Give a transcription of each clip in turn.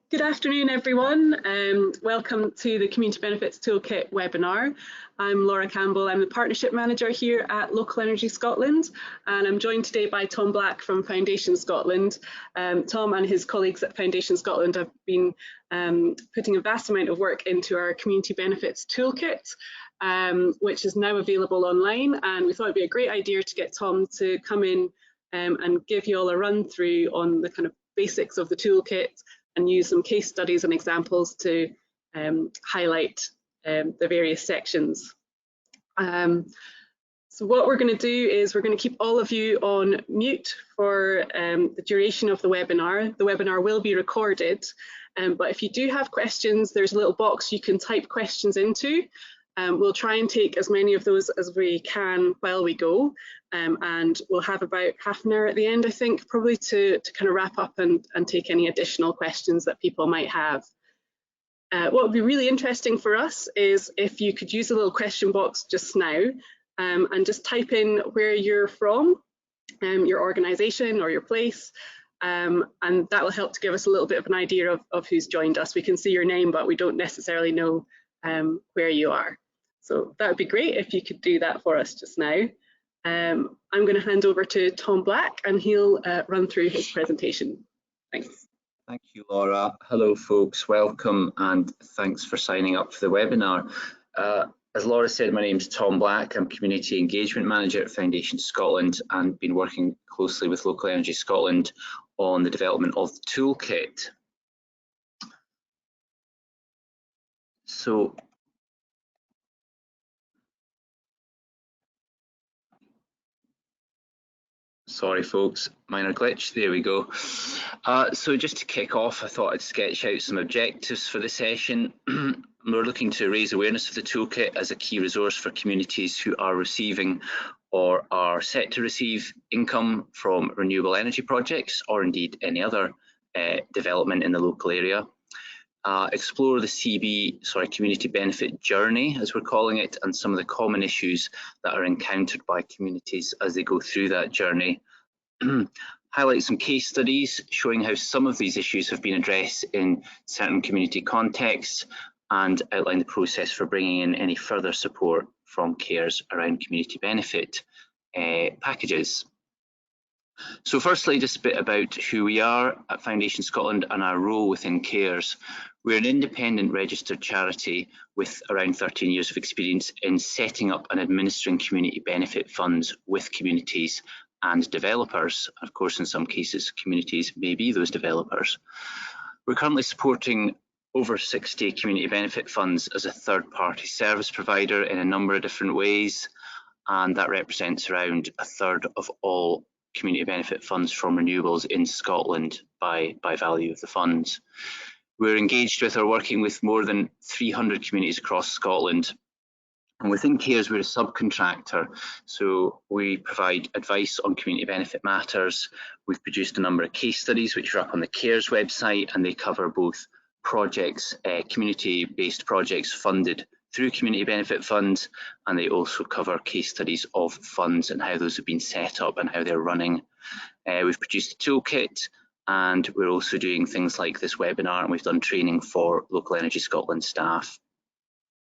Good afternoon, everyone. Welcome to the Community Benefits Toolkit webinar. I'm Laura Campbell. I'm the Partnership Manager here at Local Energy Scotland, and I'm joined today by Tom Black from Foundation Scotland. Tom and his colleagues at Foundation Scotland have been putting a vast amount of work into our Community Benefits Toolkit, which is now available online, and we thought it'd be a great idea to get Tom to come in and give you all a run through on the kind of basics of the toolkit and use some case studies and examples to highlight the various sections. So what we're going to do is we're going to keep all of you on mute for the duration of the webinar. The webinar will be recorded, but if you do have questions, there's a little box you can type questions into. We'll try and take as many of those as we can while we go, and we'll have about half an hour at the end, I think, probably to kind of wrap up and take any additional questions that people might have. What would be really interesting for us is if you could use the little question box just now and just type in where you're from, your organisation or your place, and that will help to give us a little bit of an idea of who's joined us. We can see your name, but we don't necessarily know where you are. So that would be great if you could do that for us just now. I'm going to hand over to Tom Black and he'll run through his presentation. Thanks. Thank you, Laura. Hello, folks. Welcome and thanks for signing up for the webinar. As Laura said, my name is Tom Black. I'm Community Engagement Manager at Foundation Scotland and been working closely with Local Energy Scotland on the development of the toolkit. So, sorry folks, minor glitch, there we go. So just to kick off, I thought I'd sketch out some objectives for the session. We're looking to raise awareness of the toolkit as a key resource for communities who are receiving or are set to receive income from renewable energy projects, or indeed any other development in the local area. Explore the community benefit journey, as we're calling it, and some of the common issues that are encountered by communities as they go through that journey. Highlight some case studies showing how some of these issues have been addressed in certain community contexts, and outline the process for bringing in any further support from CARES around community benefit packages. So firstly, just a bit about who we are at Foundation Scotland and our role within CARES. We're an independent registered charity with around 13 years of experience in setting up and administering community benefit funds with communities and developers. Of course, in some cases, communities may be those developers. We're currently supporting over 60 community benefit funds as a third-party service provider in a number of different ways, and that represents around a third of all community benefit funds from renewables in Scotland by value of the funds. We're engaged with or working with more than 300 communities across Scotland. And within CARES, we're a subcontractor, so we provide advice on community benefit matters. We've produced a number of case studies which are up on the CARES website, and they cover both projects, community-based projects funded through community benefit funds, and they also cover case studies of funds and how those have been set up and how they're running. We've produced a toolkit, and we're also doing things like this webinar, and we've done training for Local Energy Scotland staff.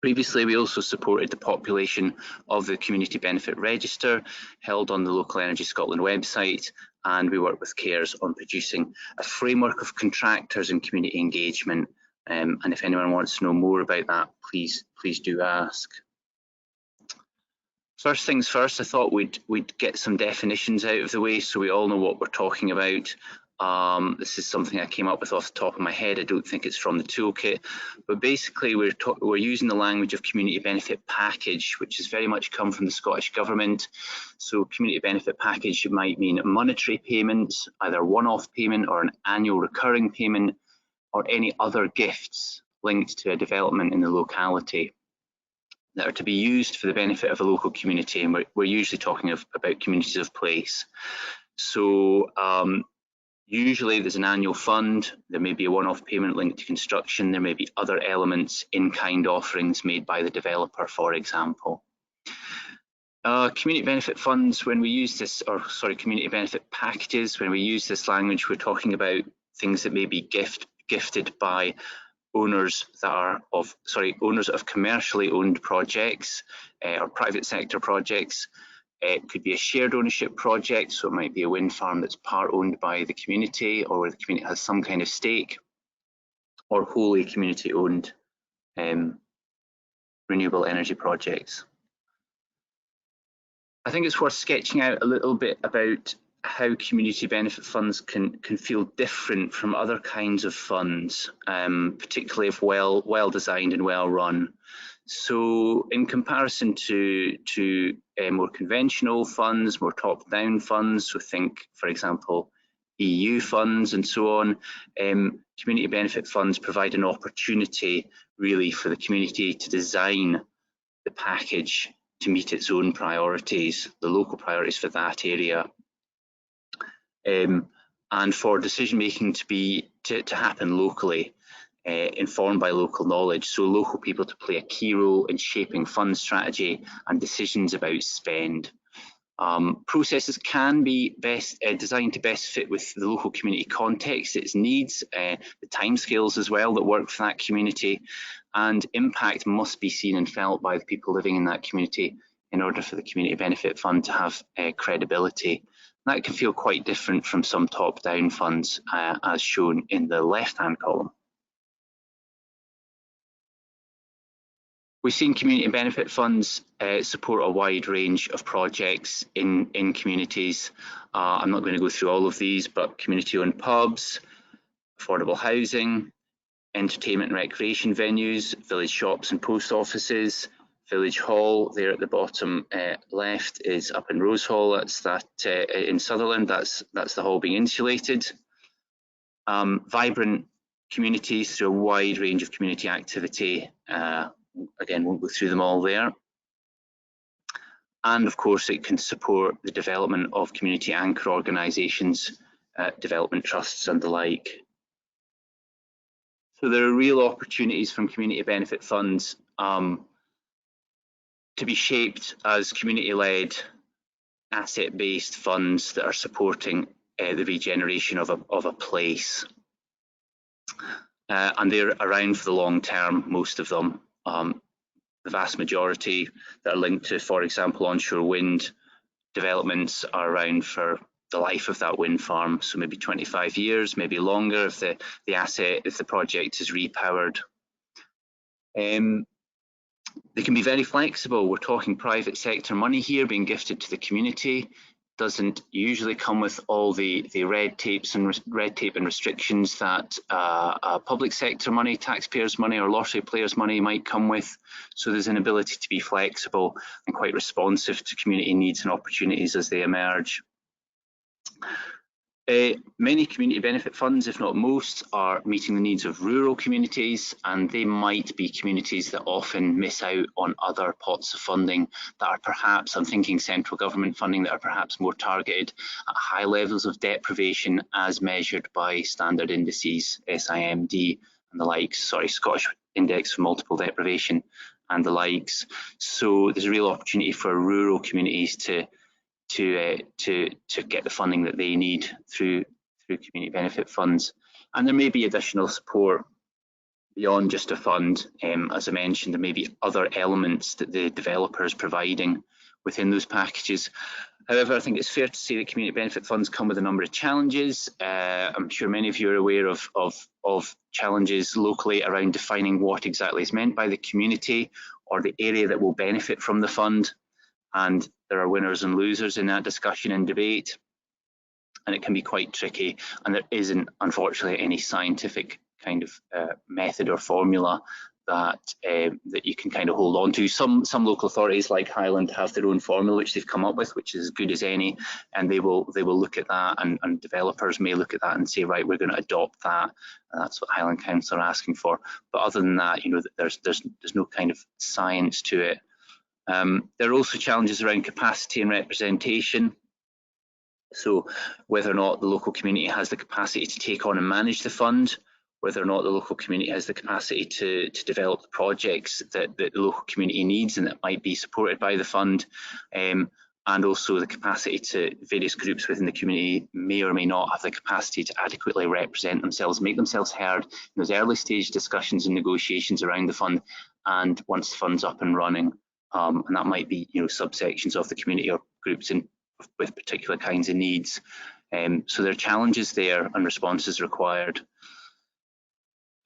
Previously, we also supported the population of the Community Benefit Register held on the Local Energy Scotland website, and we work with CARES on producing a framework of contractors and community engagement. And if anyone wants to know more about that, please do ask. First things first, I thought we'd get some definitions out of the way so we all know what we're talking about. This is something I came up with off the top of my head. I don't think it's from the toolkit, but basically we're using the language of community benefit package, which has very much come from the Scottish Government. So community benefit package might mean monetary payments, either one-off payment or an annual recurring payment, or any other gifts linked to a development in the locality that are to be used for the benefit of a local community. And we're usually talking about communities of place. So usually there's an annual fund, there may be a one-off payment linked to construction, there may be other elements, in-kind offerings made by the developer, for example. Community benefit funds, when we use this, community benefit packages, when we use this language, we're talking about things that may be gift gifted by owners of commercially owned projects or private sector projects. It could be a shared ownership project, so it might be a wind farm that's part owned by the community or where the community has some kind of stake, or wholly community owned renewable energy projects. I think it's worth sketching out a little bit about how community benefit funds can feel different from other kinds of funds, particularly if well designed and well run. So in comparison to more conventional funds, more top-down funds, so think, for example, EU funds and so on, community benefit funds provide an opportunity really for the community to design the package to meet its own priorities, the local priorities for that area. And for decision making to happen locally, informed by local knowledge, so local people to play a key role in shaping fund strategy and decisions about spend. Processes can be best designed to best fit with the local community context, its needs, the timescales as well that work for that community, and impact must be seen and felt by the people living in that community in order for the community benefit fund to have credibility. That can feel quite different from some top-down funds, as shown in the left-hand column. We've seen community benefit funds support a wide range of projects in communities. I'm not going to go through all of these, but community-owned pubs, affordable housing, entertainment and recreation venues, village shops and post offices. Village Hall there at the bottom left is up in Rose Hall. That's that in Sutherland. That's the hall being insulated. Vibrant communities through a wide range of community activity. Again, won't go through them all there. And of course, it can support the development of community anchor organisations, development trusts and the like. So there are real opportunities from community benefit funds to be shaped as community-led, asset-based funds that are supporting the regeneration of a place. And they're around for the long term, most of them. The vast majority that are linked to, for example, onshore wind developments are around for the life of that wind farm, so maybe 25 years, maybe longer if the project is repowered. They can be very flexible. We're talking private sector money here being gifted to the community. Doesn't usually come with all the red tape and restrictions that public sector money, taxpayers' money, or lottery players' money might come with. So there's an ability to be flexible and quite responsive to community needs and opportunities as they emerge. Many community benefit funds, if not most, are meeting the needs of rural communities, and they might be communities that often miss out on other pots of funding that are perhaps, I'm thinking central government funding, that are perhaps more targeted at high levels of deprivation as measured by standard indices, SIMD and the likes, Scottish Index for Multiple Deprivation and the likes. So there's a real opportunity for rural communities to get the funding that they need through community benefit funds. And there may be additional support beyond just a fund. As I mentioned, there may be other elements that the developer is providing within those packages. However, I think it's fair to say that community benefit funds come with a number of challenges. I'm sure many of you are aware of challenges locally around defining what exactly is meant by the community or the area that will benefit from the fund. And there are winners and losers in that discussion and debate, and it can be quite tricky, and there isn't, unfortunately, any scientific kind of method or formula that you can kind of hold on to. Some local authorities like Highland have their own formula which they've come up with, which is as good as any, and they will look at that, and developers may look at that and say, right, we're going to adopt that, and that's what Highland Council are asking for. But other than that, you know, there's no kind of science to it. There are also challenges around capacity and representation. So whether or not the local community has the capacity to take on and manage the fund, whether or not the local community has the capacity to develop the projects that the local community needs and that might be supported by the fund, and and also the capacity to various groups within the community may or may not have the capacity to adequately represent themselves, make themselves heard in those early stage discussions and negotiations around the fund, and once the fund's up and running, and that might be subsections of the community or groups with particular kinds of needs. So there are challenges there and responses required.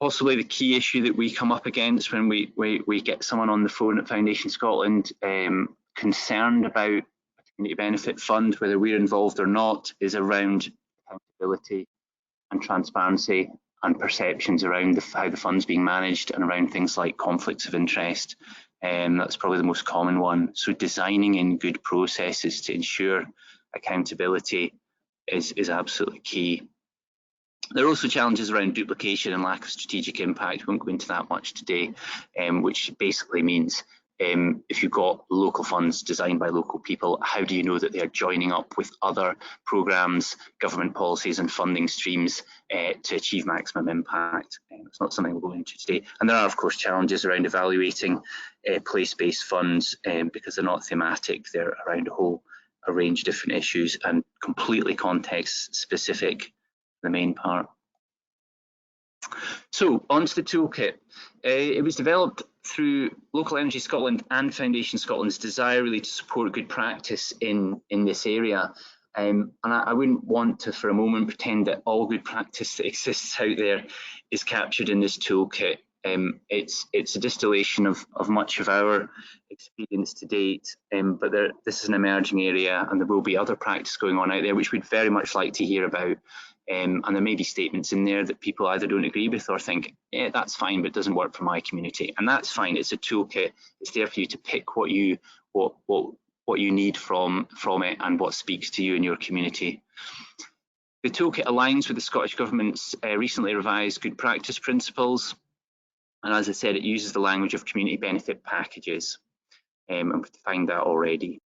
Possibly the key issue that we come up against when we get someone on the phone at Foundation Scotland concerned about a community benefit fund, whether we're involved or not, is around accountability and transparency and perceptions around how the fund's being managed, and around things like conflicts of interest. That's probably the most common one. So designing in good processes to ensure accountability is absolutely key. There are also challenges around duplication and lack of strategic impact. We won't go into that much today, which basically means if you've got local funds designed by local people, how do you know that they are joining up with other programmes, government policies and funding streams to achieve maximum impact? It's not something we'll go into today. And there are, of course, challenges around evaluating place-based funds because they're not thematic. They're around a range of different issues and completely context-specific, the main part. So onto the toolkit. It was developed through Local Energy Scotland and Foundation Scotland's desire really to support good practice in this area. And I wouldn't want to for a moment pretend that all good practice that exists out there is captured in this toolkit. It's a distillation of much of our experience to date, but this is an emerging area, and there will be other practice going on out there which we'd very much like to hear about. And there may be statements in there that people either don't agree with or think, yeah, that's fine, but it doesn't work for my community. And that's fine. It's a toolkit. It's there for you to pick what you need from it and what speaks to you and your community. The toolkit aligns with the Scottish Government's recently revised good practice principles. And as I said, it uses the language of community benefit packages. And we've defined that already.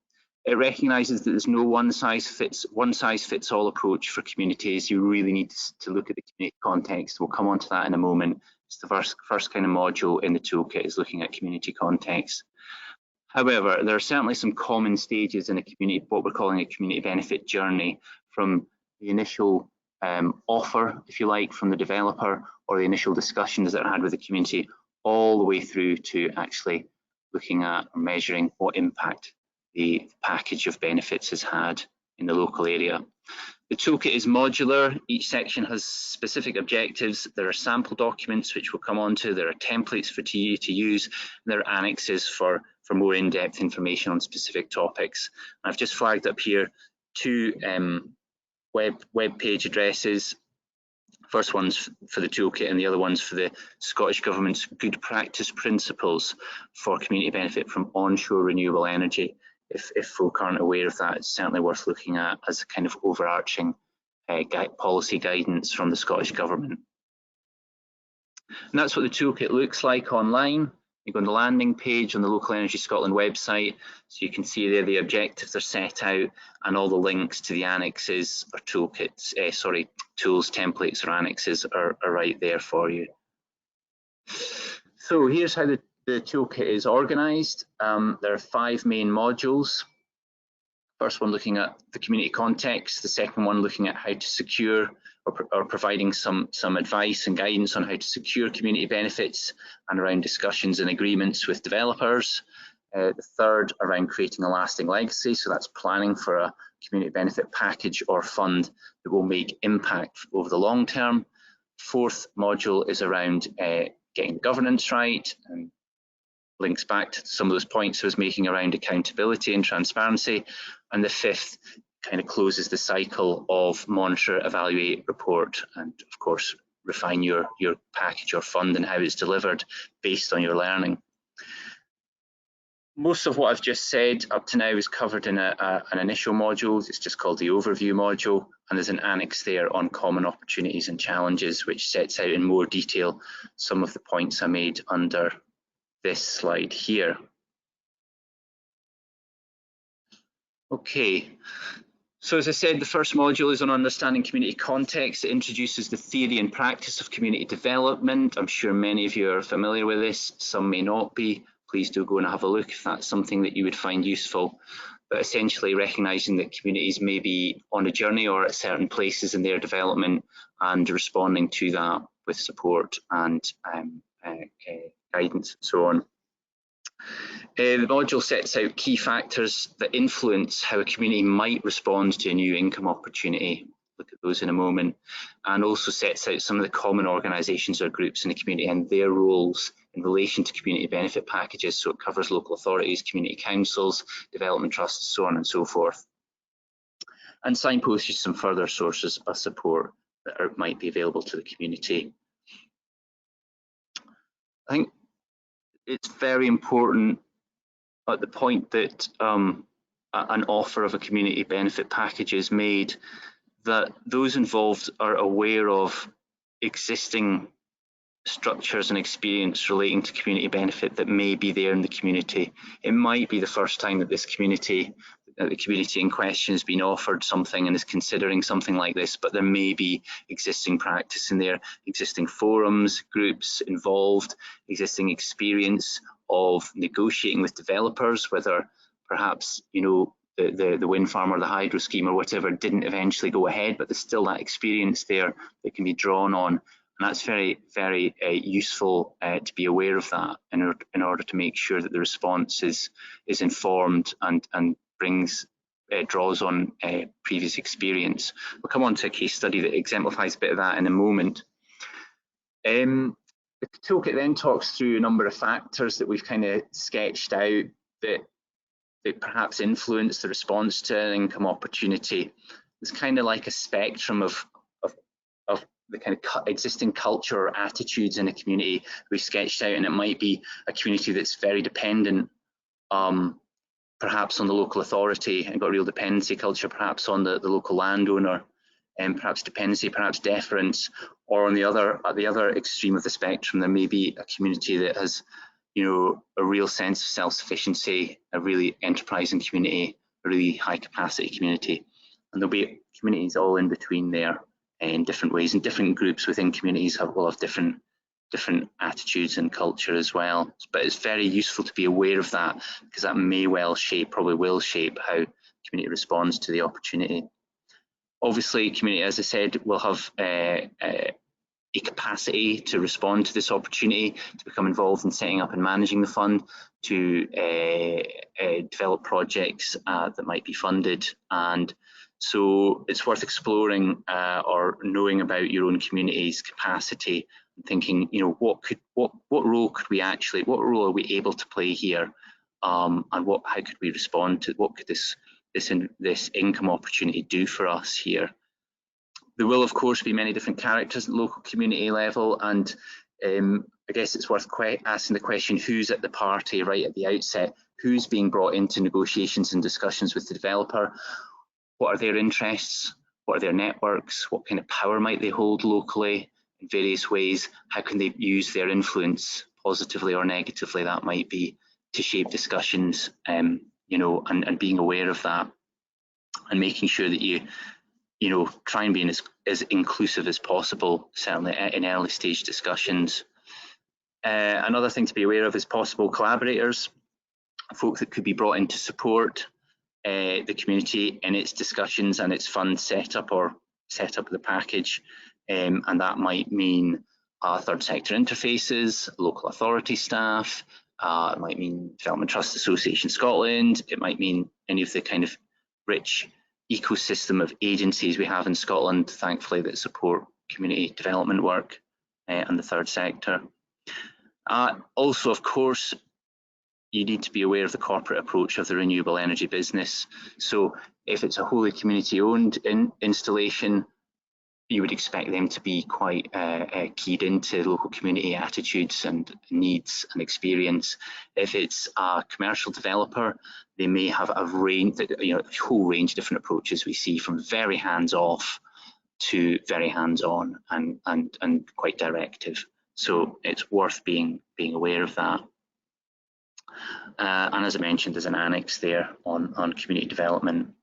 It recognises that there's no one size fits all approach for communities. You really need to look at the community context. We'll come on to that in a moment. It's the first kind of module in the toolkit is looking at community context. However, there are certainly some common stages in a community, what we're calling a community benefit journey, from the initial offer, if you like, from the developer, or the initial discussions that are had with the community, all the way through to actually looking at or measuring what impact the package of benefits has had in the local area. The toolkit is modular. Each section has specific objectives. There are sample documents which we'll come on to. There are templates for you to use. And there are annexes for more in-depth information on specific topics. I've just flagged up here two web page addresses. First one's for the toolkit and the other one's for the Scottish Government's good practice principles for community benefit from onshore renewable energy. If folk aren't aware of that, it's certainly worth looking at as a kind of overarching policy guidance from the Scottish Government. And that's what the toolkit looks like online. You go on the landing page on the Local Energy Scotland website, so you can see there the objectives are set out and all the links to the annexes or toolkits, tools, templates or annexes are right there for you. So here's how the toolkit is organised. There are 5 main modules. First one looking at the community context, the second one looking at how to secure or providing some advice and guidance on how to secure community benefits and around discussions and agreements with developers. The third around creating a lasting legacy, so that's planning for a community benefit package or fund that will make impact over the long term. Fourth module is around getting governance right, and links back to some of those points I was making around accountability and transparency. And the fifth kind of closes the cycle of monitor, evaluate, report, and of course refine your package or fund and how it's delivered based on your learning. Most of what I've just said up to now is covered in an initial module. It's just called the overview module, and there's an annex there on common opportunities and challenges which sets out in more detail some of the points I made under this slide here. Okay, so as I said, the first module is on understanding community context. It introduces the theory and practice of community development. I'm sure many of you are familiar with this, some may not be. Please do go and have a look if that's something that you would find useful. but essentially recognising that communities may be on a journey or at certain places in their development, and responding to that with support and guidance and so on. The module sets out key factors that influence how a community might respond to a new income opportunity. Look at those in a moment, and also sets out some of the common organisations or groups in the community and their roles in relation to community benefit packages. So it covers local authorities, community councils, development trusts, so on and so forth. And signposts some further sources of support that might be available to the community. I think it's very important at the point that an offer of a community benefit package is made, that those involved are aware of existing structures and experience relating to community benefit that may be there in the community. It might be the first time that the community in question has been offered something and is considering something like this, but there may be existing practice in there, existing forums, groups involved, existing experience of negotiating with developers, whether perhaps, you know, the wind farm or the hydro scheme or whatever didn't eventually go ahead, but there's still that experience there that can be drawn on. And that's very, very useful to be aware of that in order to make sure that the response is informed and draws on previous experience. We'll come on to a case study that exemplifies a bit of that in a moment. The toolkit then talks through a number of factors that we've kind of sketched out that perhaps influence the response to an income opportunity. It's kind of like a spectrum of the kind of existing culture or attitudes in a community we sketched out, and it might be a community that's very dependent perhaps on the local authority and got real dependency culture, perhaps on the local landowner, and perhaps dependency, perhaps deference. Or on the other extreme of the spectrum, there may be a community that has, you know, a real sense of self-sufficiency, a really enterprising community, a really high capacity community. And there'll be communities all in between there in different ways, and different groups within communities will have different attitudes and culture as well. But it's very useful to be aware of that, because that may well shape, probably will shape, how community responds to the opportunity. Obviously, community, as I said, will have a capacity to respond to this opportunity, to become involved in setting up and managing the fund, to develop projects that might be funded. And so it's worth exploring or knowing about your own community's capacity and thinking, you know, what role are we able to play here, and how could we respond to, what could this income opportunity do for us here. There will, of course, be many different characters at the local community level, and I guess it's worth asking the question, who's at the party right at the outset? Who's being brought into negotiations and discussions with the developer? What are their interests? What are their networks? What kind of power might they hold locally in various ways? How can they use their influence, positively or negatively, that might be, to shape discussions, you know, and being aware of that, and making sure that you know, try and be as inclusive as possible, certainly in early stage discussions. Another thing to be aware of is possible collaborators, folk that could be brought in to support the community in its discussions and its fund setup or setup of the package. And that might mean third sector interfaces, local authority staff, it might mean Development Trust Association Scotland, it might mean any of the kind of rich ecosystem of agencies we have in Scotland, thankfully, that support community development work and the third sector. Also, of course, you need to be aware of the corporate approach of the renewable energy business. So if it's a wholly community-owned installation, you would expect them to be quite keyed into local community attitudes and needs and experience. If it's a commercial developer, they may have a range, you know, a whole range of different approaches we see, from very hands-off to very hands-on and quite directive. So it's worth being aware of that. And as I mentioned, there's an annex there on community development.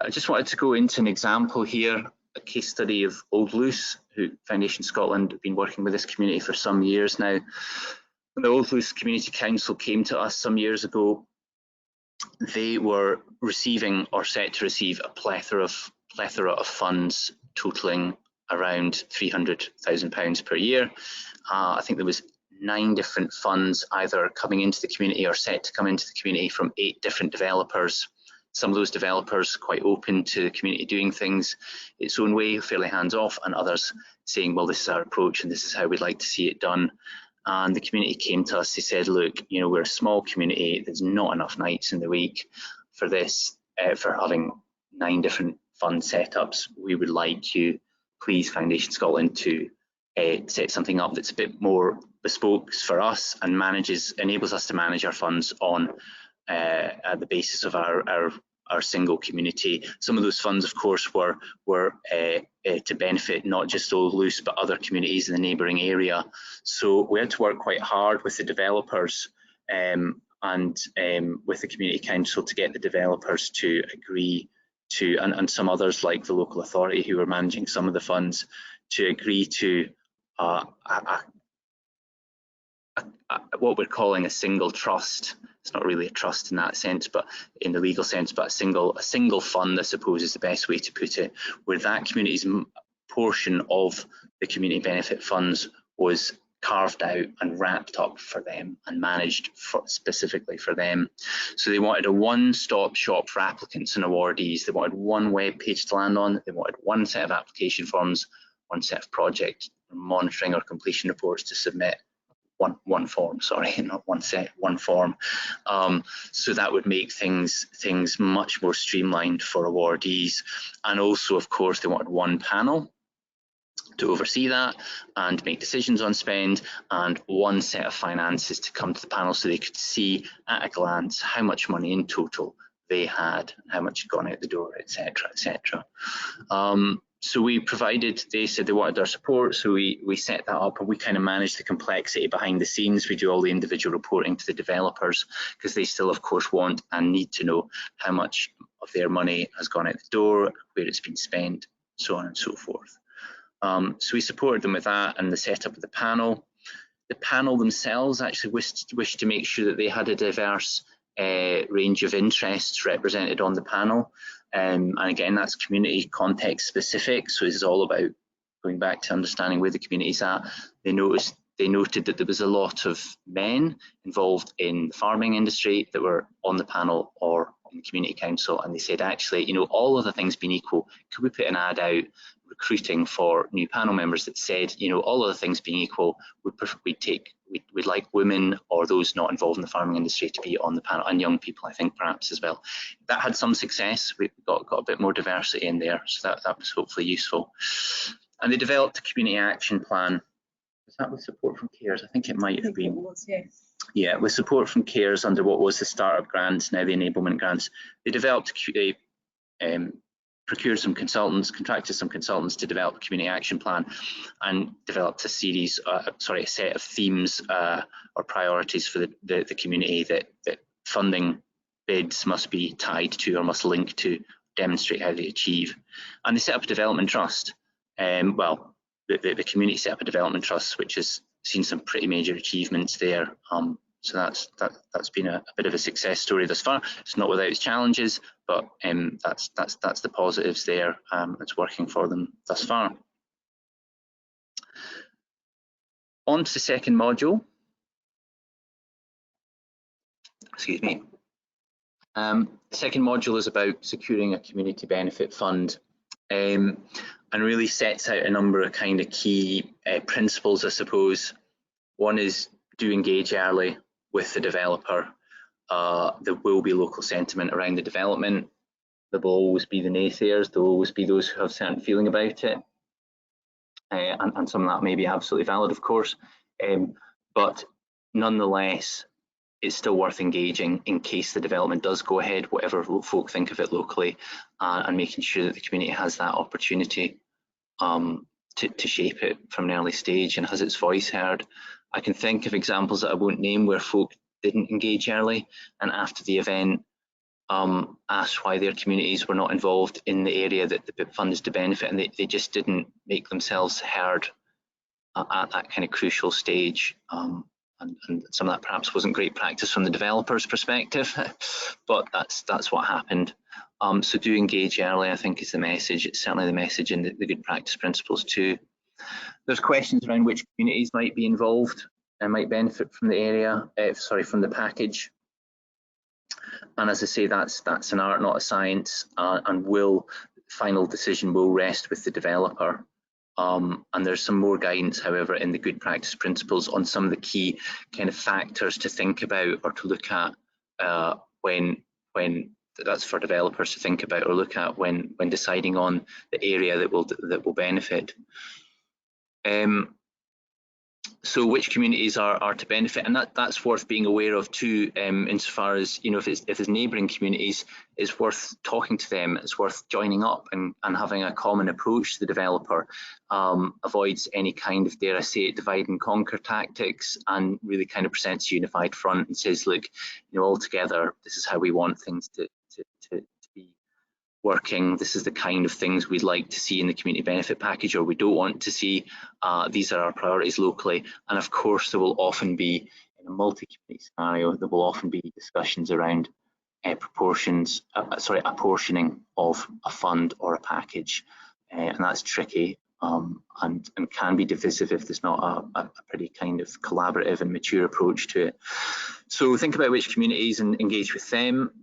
I just wanted to go into an example here, a case study of Old Luce, who Foundation Scotland have been working with this community for some years now. When the Old Luce Community Council came to us some years ago, they were receiving or set to receive a plethora of funds totaling around £300,000 per year. I think there was 9 different funds either coming into the community or set to come into the community from 8 different developers. Some of those developers quite open to the community doing things its own way, fairly hands-off, and others saying, well, this is our approach and this is how we'd like to see it done. And the community came to us, they said, look, you know, we're a small community, there's not enough nights in the week for this, for having 9 different fund setups. We would like you, please, Foundation Scotland, to set something up that's a bit more bespoke for us and enables us to manage our funds on the basis of our single community. Some of those funds, of course, were to benefit not just Old Luce but other communities in the neighbouring area. So we had to work quite hard with the developers and with the community council to get the developers to agree to, and some others like the local authority who were managing some of the funds, to agree to what we're calling a single trust. It's not really a trust in that sense, but in the legal sense, but a single fund, I suppose, is the best way to put it, where that community's portion of the community benefit funds was carved out and wrapped up for them and managed specifically for them. So they wanted a one-stop shop for applicants and awardees. They wanted one web page to land on. They wanted one set of application forms, one set of project monitoring or completion reports to submit. One form, sorry, not one set, one form. So that would make things much more streamlined for awardees. And also, of course, they wanted one panel to oversee that and make decisions on spend, and one set of finances to come to the panel so they could see at a glance how much money in total they had, how much had gone out the door, etc., etc. So we provided, they said they wanted our support, so we set that up, and we kind of manage the complexity behind the scenes. We do all the individual reporting to the developers because they still, of course, want and need to know how much of their money has gone out the door, where it's been spent, so on and so forth. So we supported them with that and the setup of the panel. The panel themselves actually wished to make sure that they had a diverse range of interests represented on the panel. And again, that's community context specific. So this is all about going back to understanding where the community's at. They noted that there was a lot of men involved in the farming industry that were on the panel or in the community council, and they said, actually, you know, all other things being equal, could we put an ad out recruiting for new panel members that said, you know, all other things being equal, we'd like women or those not involved in the farming industry to be on the panel, and young people, I think, perhaps as well. That had some success. We got a bit more diversity in there, so that was hopefully useful. And they developed a community action plan. Was that with support from CARES? I think it might have been. It was, yes. Yeah, with support from CARES under what was the startup grants, now the enablement grants. They developed procured some consultants, contracted some consultants to develop a community action plan, and developed a set of themes or priorities for the community that funding bids must be tied to or must link to, demonstrate how they achieve. And they set up a development trust. Well, the community set up a development trust, which has seen some pretty major achievements there. So that's been a bit of a success story thus far. It's not without its challenges, but that's the positives there. It's working for them thus far. On to the second module. Excuse me. The second module is about securing a community benefit fund, and really sets out a number of kind of key principles, I suppose. One is do engage early with the developer. There will be local sentiment around the development. There will always be the naysayers. There will always be those who have a certain feeling about it. And some of that may be absolutely valid, of course. But nonetheless, it's still worth engaging in case the development does go ahead, whatever folk think of it locally, and making sure that the community has that opportunity to shape it from an early stage and has its voice heard. I can think of examples that I won't name where folk didn't engage early and after the event asked why their communities were not involved in the area that the fund is to benefit, and they just didn't make themselves heard at that kind of crucial stage. and some of that perhaps wasn't great practice from the developer's perspective, but that's what happened. So do engage early, I think, is the message. It's certainly the message in the good practice principles too. There's questions around which communities might be involved and might benefit from the area, from the package. And as I say, that's an art, not a science, and final decision will rest with the developer. And there's some more guidance, however, in the good practice principles on some of the key kind of factors to think about or to look at when that's for developers to think about or look at when deciding on the area that will benefit. So which communities are to benefit, and that's worth being aware of too, insofar as, you know, if there's neighbouring communities, it's worth talking to them, it's worth joining up and having a common approach to the developer, avoids any kind of, dare I say it, divide and conquer tactics, and really kind of presents a unified front and says, look, you know, all together, this is how we want things to be working. This is the kind of things we'd like to see in the community benefit package, or we don't want to see. These are our priorities locally, and of course there will often be, in a multi-community scenario, there will often be discussions around apportioning of a fund or a package, and that's tricky, and can be divisive if there's not a pretty kind of collaborative and mature approach to it. So think about which communities and engage with them.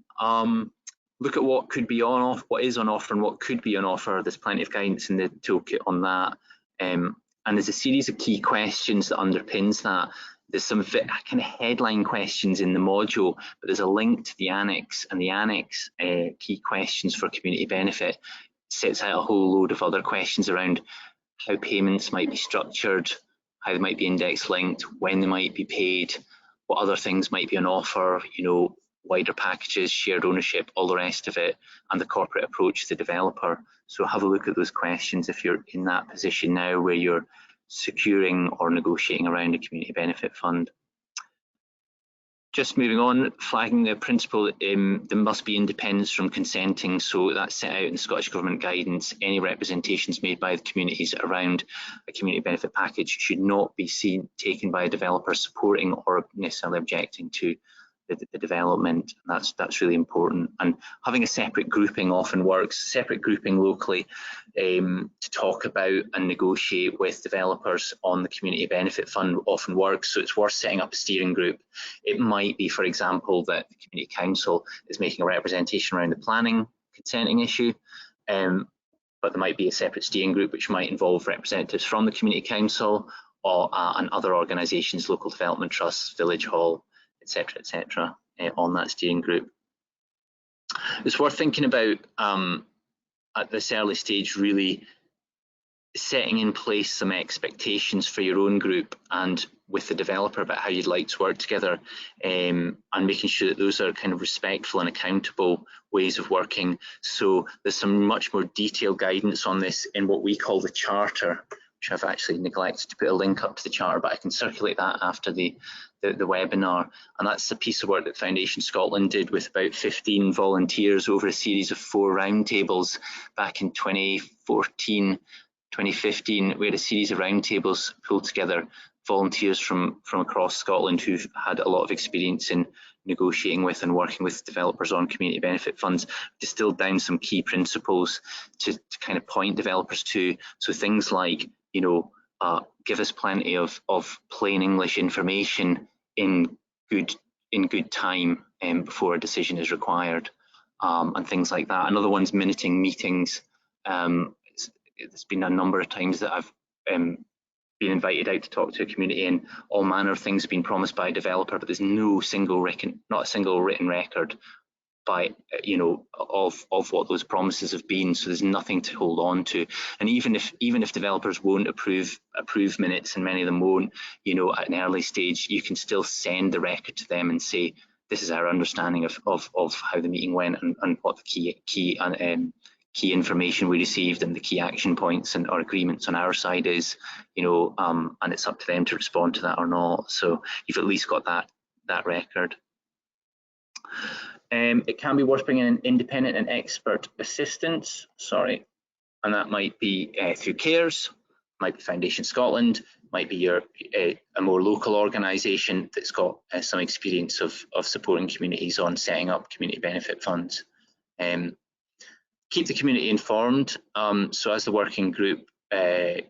Look at what could be on offer, what is on offer, and what could be on offer. There's plenty of guidance in the toolkit on that. And there's a series of key questions that underpins that. There's some kind of headline questions in the module, but there's a link to the annex, and the annex key questions for community benefit sets out a whole load of other questions around how payments might be structured, how they might be index linked, when they might be paid, what other things might be on offer, you know, wider packages, shared ownership, all the rest of it, and the corporate approach to the developer. So have a look at those questions if you're in that position now where you're securing or negotiating around a community benefit fund. Just moving on, flagging the principle, there must be independence from consenting. So that's set out in the Scottish Government guidance. Any representations made by the communities around a community benefit package should not be taken by a developer supporting or necessarily objecting to the development. That's really important. And having a separate grouping often works. Separate grouping locally to talk about and negotiate with developers on the community benefit fund often works. So it's worth setting up a steering group. It might be, for example, that the community council is making a representation around the planning consenting issue, but there might be a separate steering group which might involve representatives from the community council or and other organisations, local development trusts, village hall, etc., on that steering group. It's worth thinking about at this early stage, really setting in place some expectations for your own group and with the developer about how you'd like to work together, and making sure that those are kind of respectful and accountable ways of working. So there's some much more detailed guidance on this in what we call the charter, which I've actually neglected to put a link up to the charter, but I can circulate that after the webinar. And that's a piece of work that Foundation Scotland did with about 15 volunteers over a series of 4 roundtables back in 2014, 2015. We had a series of roundtables pulled together, volunteers from across Scotland who've had a lot of experience in negotiating with and working with developers on community benefit funds, distilled down some key principles to kind of point developers to. So things like, you know, give us plenty of plain English information in good time before a decision is required, and things like that. Another one's minuting meetings. There's been a number of times that I've been invited out to talk to a community, and all manner of things have been promised by a developer, but there's not a single written record by, you know, of what those promises have been. So there's nothing to hold on to. And even if developers won't approve minutes, and many of them won't, you know, at an early stage, you can still send the record to them and say, this is our understanding of how the meeting went and what the key information we received and the key action points and our agreements on our side is, you know, and it's up to them to respond to that or not. So you've at least got that record. It can be worth bringing in independent and expert assistance, and that might be through CARES, might be Foundation Scotland, might be a more local organisation that's got some experience of supporting communities on setting up community benefit funds. Keep the community informed. So as the working group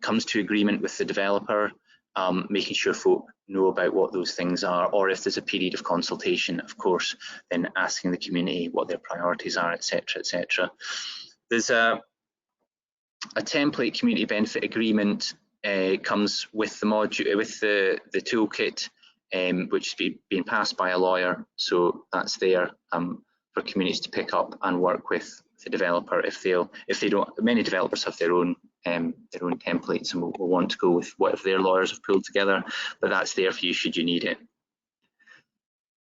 comes to agreement with the developer, making sure folk know about what those things are, or if there's a period of consultation, of course, then asking the community what their priorities are, etc., etc. There's a template community benefit agreement comes with the module, with the toolkit, which is being passed by a lawyer. So that's there for communities to pick up and work with the developer if they don't. Many developers have their own templates and will want to go with whatever their lawyers have pulled together, but that's there for you should you need it.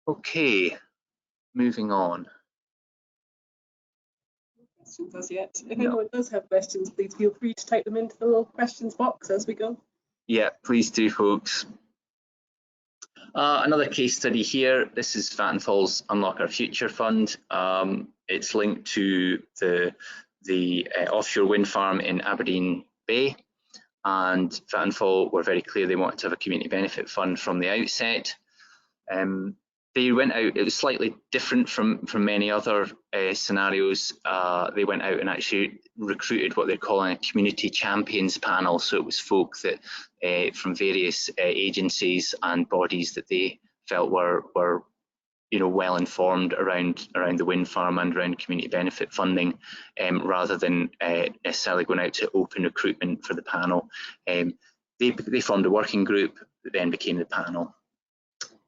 Okay, moving on. Questions as yet? If anyone does have questions, please feel free to type them into the little questions box as we go. Yeah, please do, folks. Another case study here. This is Vattenfall's Unlock Our Future Fund. It's linked to the offshore wind farm in Aberdeen Bay, and Vattenfall were very clear they wanted to have a community benefit fund from the outset. They went out, it was slightly different from many other scenarios. They went out and actually recruited what they're calling a community champions panel. So it was folk that from various agencies and bodies that they felt were well informed around the wind farm and around community benefit funding, rather than necessarily going out to open recruitment for the panel. They formed a working group that then became the panel.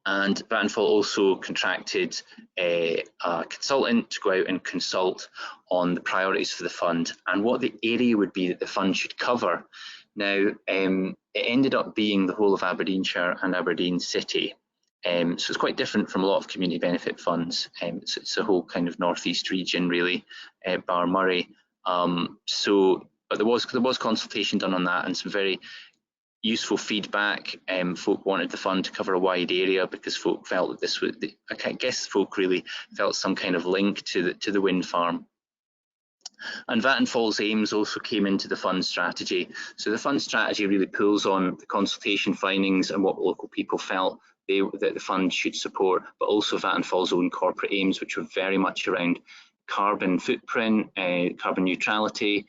And Vattenfall also contracted a consultant to go out and consult on the priorities for the fund and what the area would be that the fund should cover. Now, it ended up being the whole of Aberdeenshire and Aberdeen City. So it's quite different from a lot of community benefit funds. It's a whole kind of northeast region, really, bar Murray. But there was consultation done on that and some very useful feedback. Folk wanted the fund to cover a wide area because folk felt that this would, I guess folk really felt some kind of link to the wind farm. And Vattenfall's aims also came into the fund strategy. So the fund strategy really pulls on the consultation findings and what local people felt that the fund should support, but also Vattenfall's own corporate aims, which were very much around carbon footprint, carbon neutrality,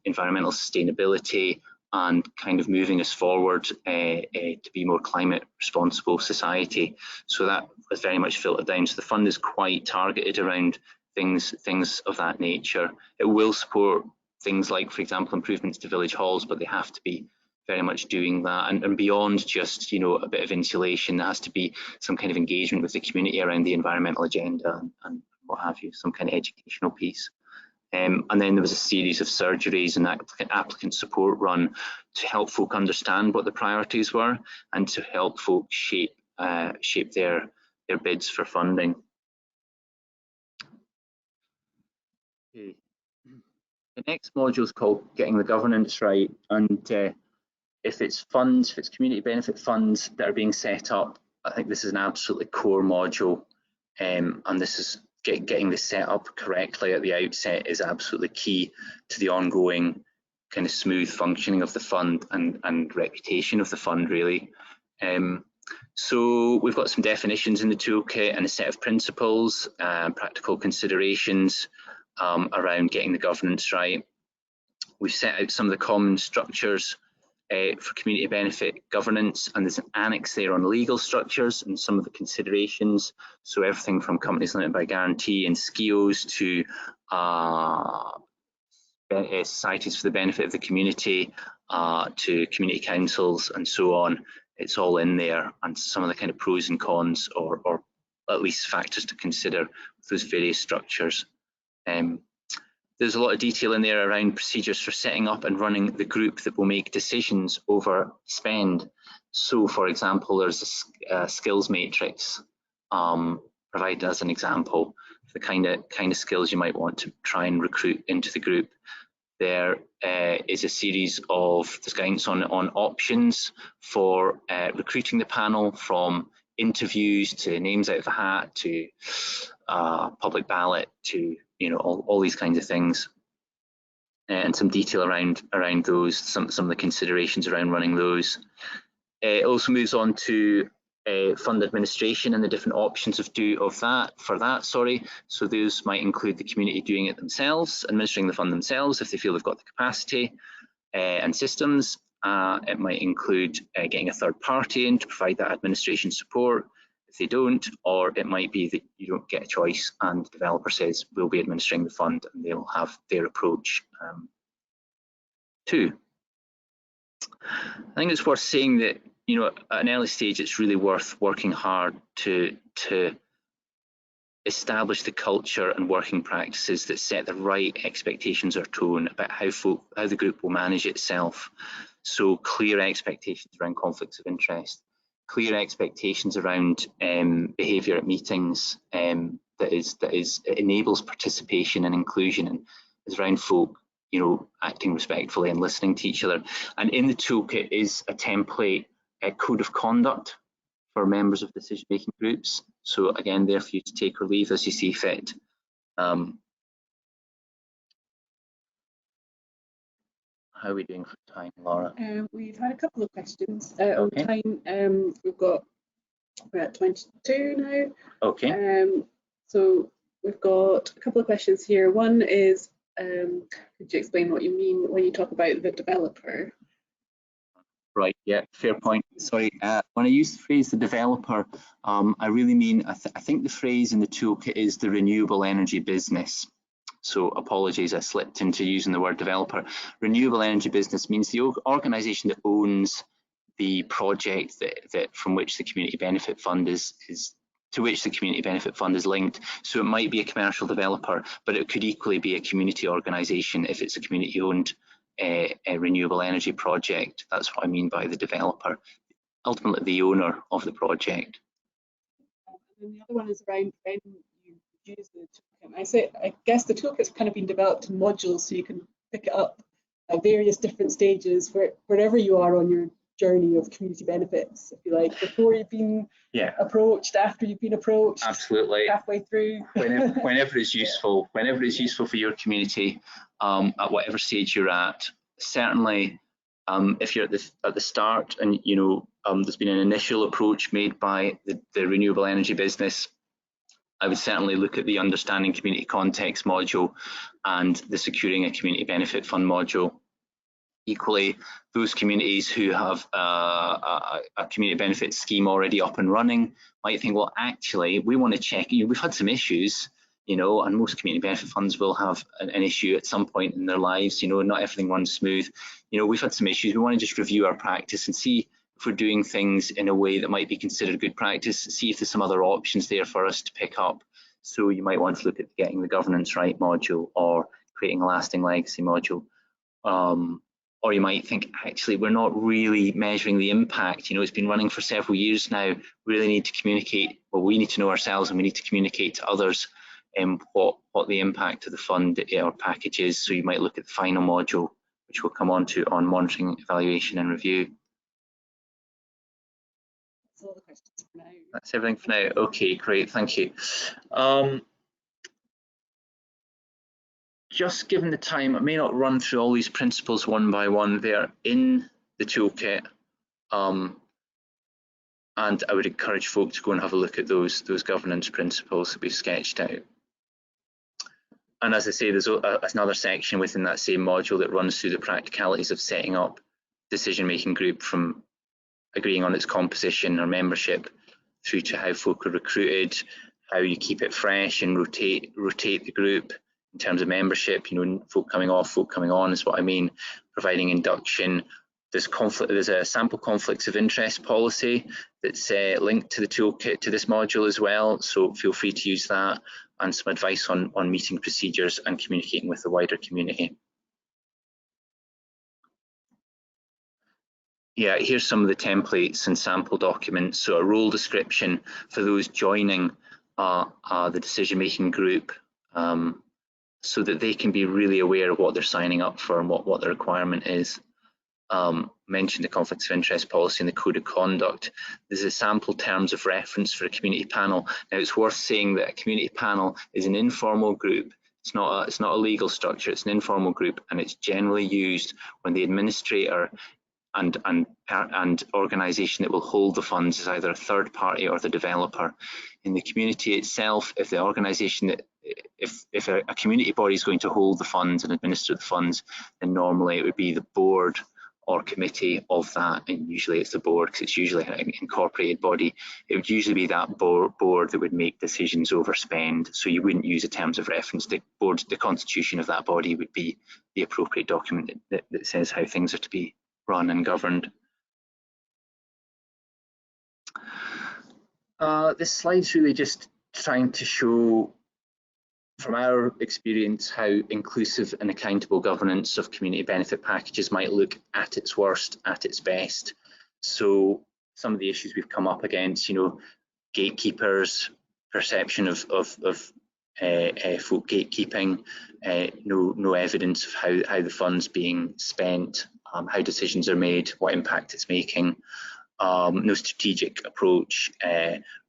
environmental sustainability, and kind of moving us forward to be more climate responsible society. So that was very much filtered down. So the fund is quite targeted around things of that nature. It will support things like, for example, improvements to village halls, but they have to be very much doing that, and beyond just a bit of insulation, there has to be some kind of engagement with the community around the environmental agenda and what have you, some kind of educational piece. And then there was a series of surgeries and applicant support run to help folk understand what the priorities were and to help folk shape their bids for funding. Okay. The next module is called Getting the Governance Right, and if it's community benefit funds that are being set up, I think this is an absolutely core module, and this is getting this set up correctly at the outset is absolutely key to the ongoing kind of smooth functioning of the fund and reputation of the fund, really. So we've got some definitions in the toolkit and a set of principles, practical considerations around getting the governance right. We've set out some of the common structures for community benefit governance, and there's an annex there on legal structures and some of the considerations. So everything from companies limited by guarantee and SKIOs to societies for the benefit of the community, to community councils and so on. It's all in there, and some of the kind of pros and cons, or at least factors to consider with those various structures. There's a lot of detail in there around procedures for setting up and running the group that will make decisions over spend. So, for example, there's a skills matrix provided as an example, the kind of skills you might want to try and recruit into the group. There is a series of guidance on options for recruiting the panel, from interviews to names out of a hat to public ballot to all these kinds of things, and some detail around those, some of the considerations around running those. It also moves on to fund administration and the different options of that. So those might include the community doing it themselves, administering the fund themselves if they feel they've got the capacity and systems. It might include getting a third party in to provide that administration support if they don't, or it might be that you don't get a choice and the developer says we'll be administering the fund and they'll have their approach too. I think it's worth saying that, you know, at an early stage, it's really worth working hard to establish the culture and working practices that set the right expectations or tone about how the group will manage itself. So clear expectations around conflicts of interest, clear expectations around behaviour at meetings that enables participation and inclusion, and is around folk, you know, acting respectfully and listening to each other. And in the toolkit is a template, a code of conduct for members of decision-making groups. So again, there for you to take or leave as you see fit. How are we doing for time, Laura? We've had a couple of questions on time. We're at 22 now. Okay. So we've got a couple of questions here. One is, could you explain what you mean when you talk about the developer? Right, yeah, fair point. Sorry, when I use the phrase the developer, I really mean, I think the phrase in the toolkit is the renewable energy business. So apologies, I slipped into using the word developer. Renewable energy business means the organisation that owns the project that from which the community benefit fund is linked. So it might be a commercial developer, but it could equally be a community organisation if it's a community owned a renewable energy project. That's what I mean by the developer, ultimately the owner of the project. And the other one is around when you use the toolkit. I guess the toolkit's kind of been developed in modules, so you can pick it up at various different stages wherever you are on your journey of community benefits, if you like, before you've been approached, after you've been approached, absolutely, halfway through. whenever it's useful, whenever it's useful for your community, at whatever stage you're at. Certainly, if you're at the start and you know there's been an initial approach made by the renewable energy business, I would certainly look at the Understanding Community Context module and the Securing a Community Benefit Fund module. Equally, those communities who have a community benefit scheme already up and running might think, well, actually, we want to check, you know, we've had some issues, you know, and most community benefit funds will have an issue at some point in their lives, you know, not everything runs smooth. You know, we've had some issues, we want to just review our practice and see if we're doing things in a way that might be considered good practice, see if there's some other options there for us to pick up. So you might want to look at getting the governance right module or creating a lasting legacy module. Or you might think, actually, we're not really measuring the impact. You know, it's been running for several years now. We really need to communicate. Well, we need to know ourselves and we need to communicate to others what the impact of the fund or package is. So you might look at the final module, which we'll come on to on monitoring, evaluation and review. That's all the questions for now. That's everything for now. Okay, great, thank you. Just given the time, I may not run through all these principles one by one. They're in the toolkit, and I would encourage folk to go and have a look at those governance principles that we've sketched out. And as I say, there's another section within that same module that runs through the practicalities of setting up decision-making group, from agreeing on its composition or membership through to how folk are recruited, how you keep it fresh and rotate the group. In terms of membership, you know, folk coming off, folk coming on is what I mean. Providing induction. There's a sample conflicts of interest policy that's linked to the toolkit to this module as well. So feel free to use that, and some advice on meeting procedures and communicating with the wider community. Yeah, here's some of the templates and sample documents. So a role description for those joining the decision-making group, so that they can be really aware of what they're signing up for and what the requirement is. Mentioned the conflicts of interest policy and the code of conduct. There's a sample terms of reference for a community panel. Now, it's worth saying that a community panel is an informal group. It's not a legal structure, it's an informal group, and it's generally used when the administrator and organisation that will hold the funds is either a third party or the developer. In the community itself, if the organisation that if a community body is going to hold the funds and administer the funds, then normally it would be the board or committee of that, and usually it's the board because it's usually an incorporated body. It would usually be that board that would make decisions over spend, so you wouldn't use a terms of reference. The constitution of that body would be the appropriate document that says how things are to be run and governed. This slide's really just trying to show, from our experience, how inclusive and accountable governance of community benefit packages might look at its worst, at its best. So some of the issues we've come up against, gatekeepers, perception of folk gatekeeping, no evidence of how the fund's being spent, how decisions are made, what impact it's making, no strategic approach,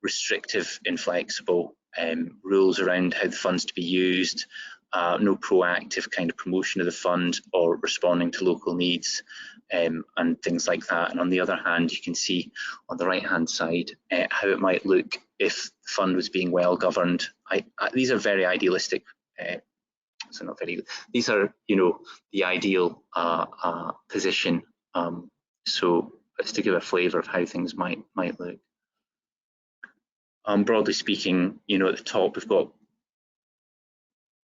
restrictive, inflexible rules around how the fund's to be used, no proactive kind of promotion of the fund or responding to local needs, and things like that. And on the other hand, you can see on the right hand side how it might look if the fund was being well governed. These are very idealistic, so not very, these are the ideal position, so it's to give a flavour of how things might look. Broadly speaking, at the top we've got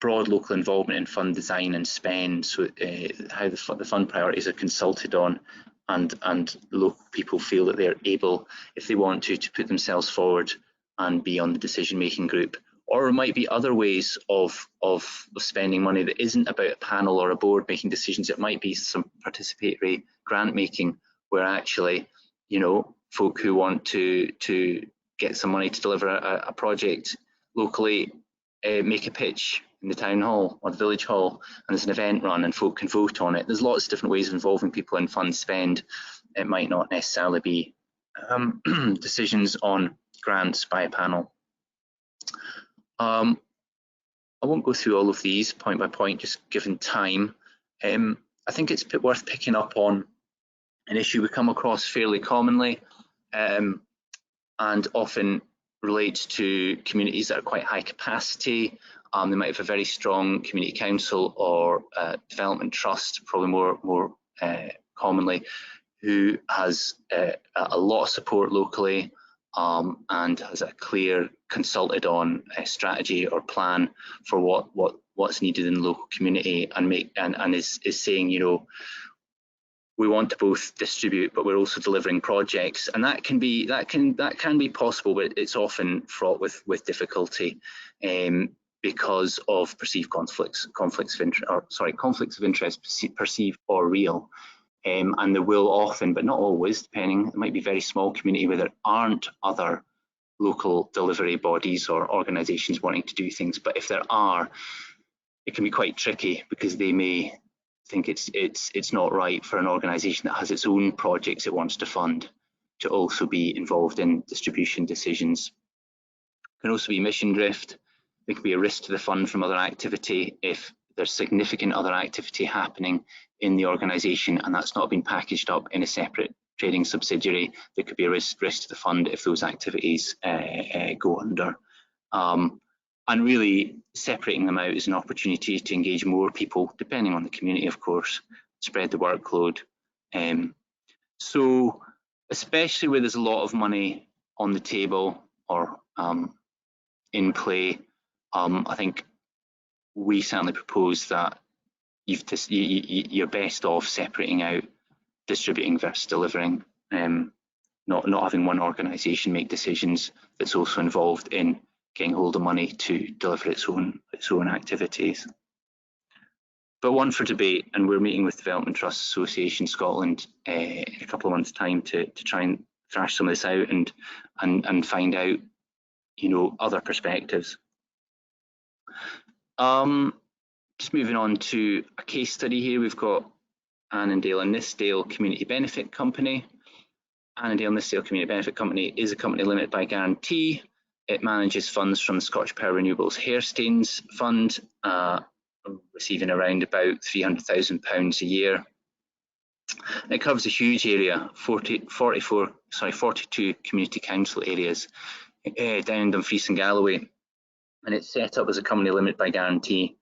broad local involvement in fund design and spend, so how the fund priorities are consulted on, and local people feel that they're able, if they want to put themselves forward and be on the decision-making group. Or it might be other ways of spending money that isn't about a panel or a board making decisions. It might be some participatory grant making, where actually, folk who want to get some money to deliver a project locally make a pitch in the town hall or the village hall, and there's an event run and folk can vote on it. There's lots of different ways of involving people in fund spend. It might not necessarily be decisions on grants by a panel. I won't go through all of these point by point, just given time. I think it's worth picking up on an issue we come across fairly commonly, and often relates to communities that are quite high capacity. They might have a very strong community council or development trust, probably more commonly, who has a lot of support locally, and has a clear consulted on strategy or plan for what's needed in the local community, and is saying, we want to both distribute, but we're also delivering projects, and that can be possible, but it's often fraught with difficulty because of perceived conflicts of interest, perceived or real. And there will often, but not always, depending, it might be a very small community where there aren't other local delivery bodies or organisations wanting to do things. But if there are, it can be quite tricky, because they may think it's not right for an organisation that has its own projects it wants to fund to also be involved in distribution decisions. It can also be mission drift. There can be a risk to the fund from other activity if there's significant other activity happening in the organisation and that's not been packaged up in a separate trading subsidiary. There could be a risk to the fund if those activities go under. And really separating them out is an opportunity to engage more people, depending on the community, of course, spread the workload. So especially where there's a lot of money on the table or in play, I think we certainly propose that you're best off separating out distributing versus delivering, not having one organisation make decisions that's also involved in getting hold of money to deliver its own activities. But one for debate, and we're meeting with Development Trust Association Scotland in a couple of months' time to try and thrash some of this out and find out, other perspectives. Just moving on to a case study here, we've got Annandale and Nithsdale Community Benefit Company. Annandale and Nithsdale Community Benefit Company is a company limited by guarantee. It manages funds from the Scottish Power Renewables Hairstains Fund, receiving around about £300,000 a year. It covers a huge area, 42 community council areas down in Dumfries and Galloway, and it's set up as a company limit by guarantee.